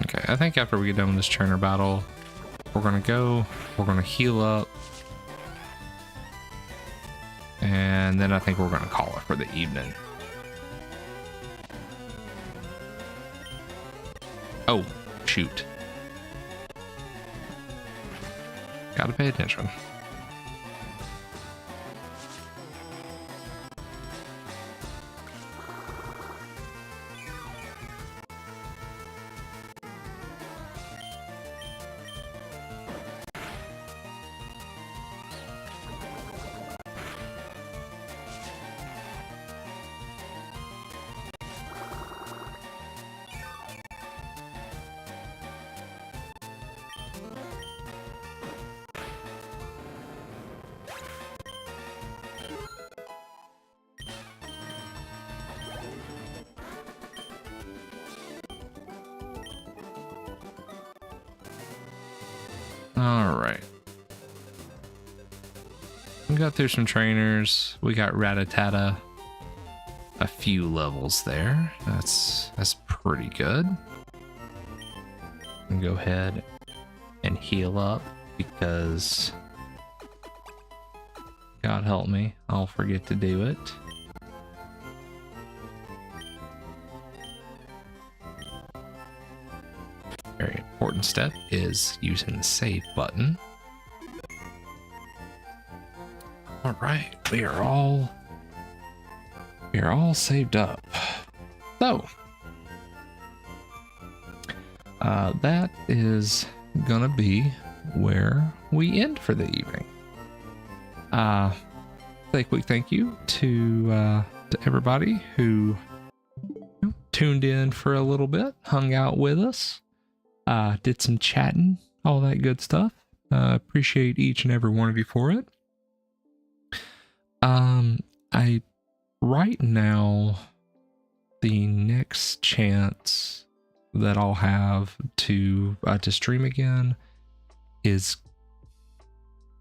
S1: Okay, I think after we get done with this trainer battle, we're gonna heal up. And then I think we're gonna call it for the evening. Oh, shoot. Gotta pay attention. All right. We got through some trainers. We got Rattata a few levels there. That's pretty good. And go ahead and heal up because God help me, I'll forget to do it. Very important step is using the save button. All right, we are all saved up. So that is gonna be where we end for the evening. Say a quick thank you to everybody who tuned in for a little bit, hung out with us, did some chatting, all that good stuff. Appreciate each and every one of you for it. Right now, the next chance that I'll have to stream again is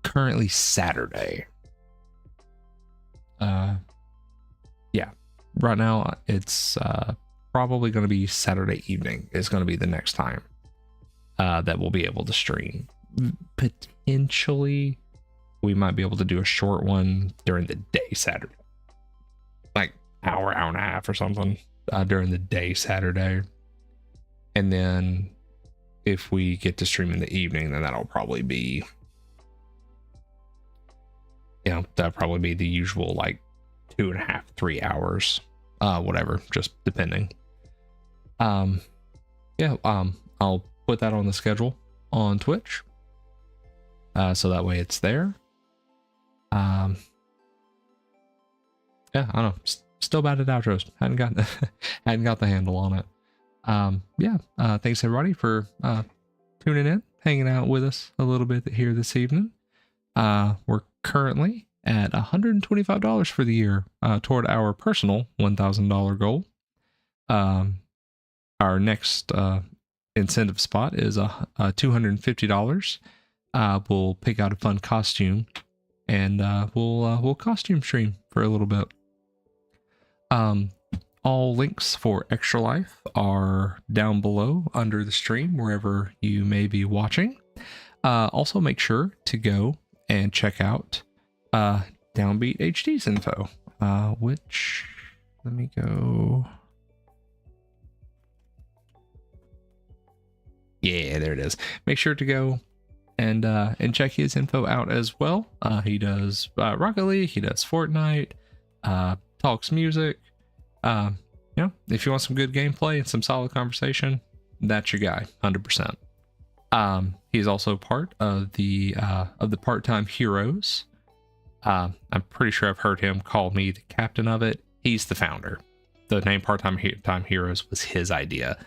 S1: currently Saturday. Yeah, right now it's probably going to be Saturday evening is going to be the next time that we'll be able to stream. Potentially, we might be able to do a short one during the day Saturday, like hour and a half or something during the day Saturday. And then if we get to stream in the evening, then that'll probably be, that'll probably be the usual like 2.5, 3 hours, whatever, just depending. I'll put that on the schedule on Twitch. So that way it's there. I don't know. Still bad at outros. Hadn't got the handle on it. Thanks everybody for tuning in, hanging out with us a little bit here this evening. We're currently at $125 for the year toward our personal $1,000 goal. Our next incentive spot is $250. We'll pick out a fun costume and we'll costume stream for a little bit. All links for Extra Life are down below under the stream, wherever you may be watching. Also, make sure to go and check out Downbeat HD's info, which, let me go. Yeah, there it is. Make sure to go and check his info out as well. He does Rocket League, he does Fortnite, talks music. If you want some good gameplay and some solid conversation, that's your guy, 100%. He's also part of the Part-Time Heroes. I'm pretty sure I've heard him call me the captain of it. He's the founder. The name Part-Time Heroes was his idea.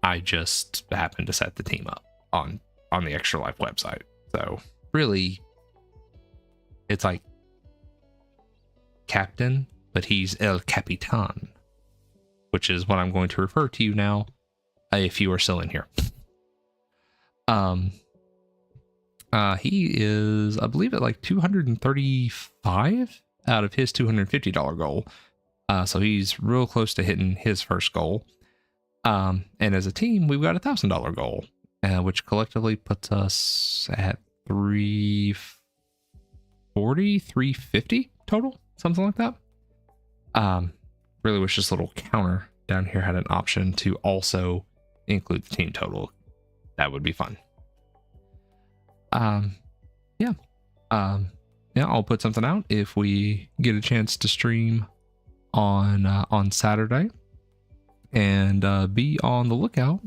S1: I just happened to set the team up on the Extra Life website. So really, it's like captain, but he's El Capitan, which is what I'm going to refer to you now, if you are still in here. He is, I believe, at like 235 out of his $250 goal. So he's real close to hitting his first goal. And as a team, we've got $1,000 goal, which collectively puts us at 340, 350 total, something like that. Really wish this little counter down here had an option to also include the team total. That would be fun. I'll put something out if we get a chance to stream on Saturday, and be on the lookout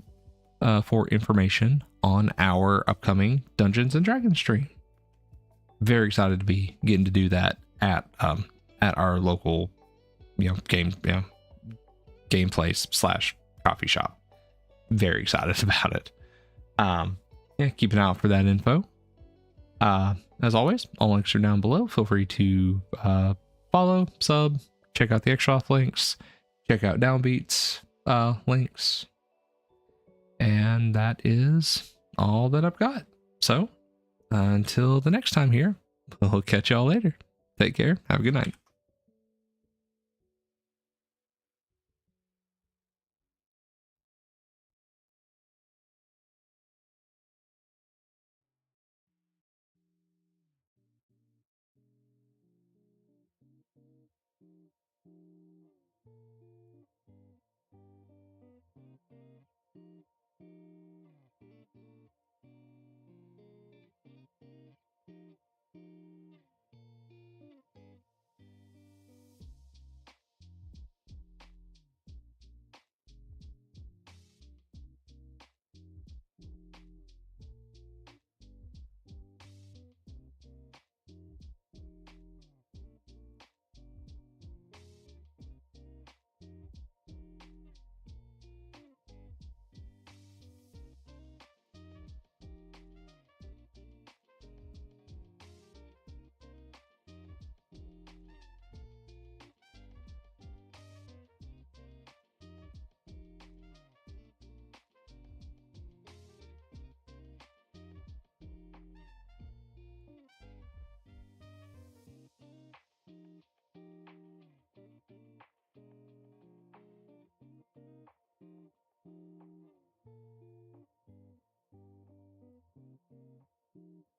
S1: for information on our upcoming Dungeons and Dragons stream. Very excited to be getting to do that at our local game place / coffee shop. Very excited about it. Keep an eye out for that info. As always, all links are down below. Feel free to follow, sub, check out the Extra Life links, check out Downbeat's links, and that is all that I've got. So until the next time here, we'll catch y'all later. Take care. Have a good night.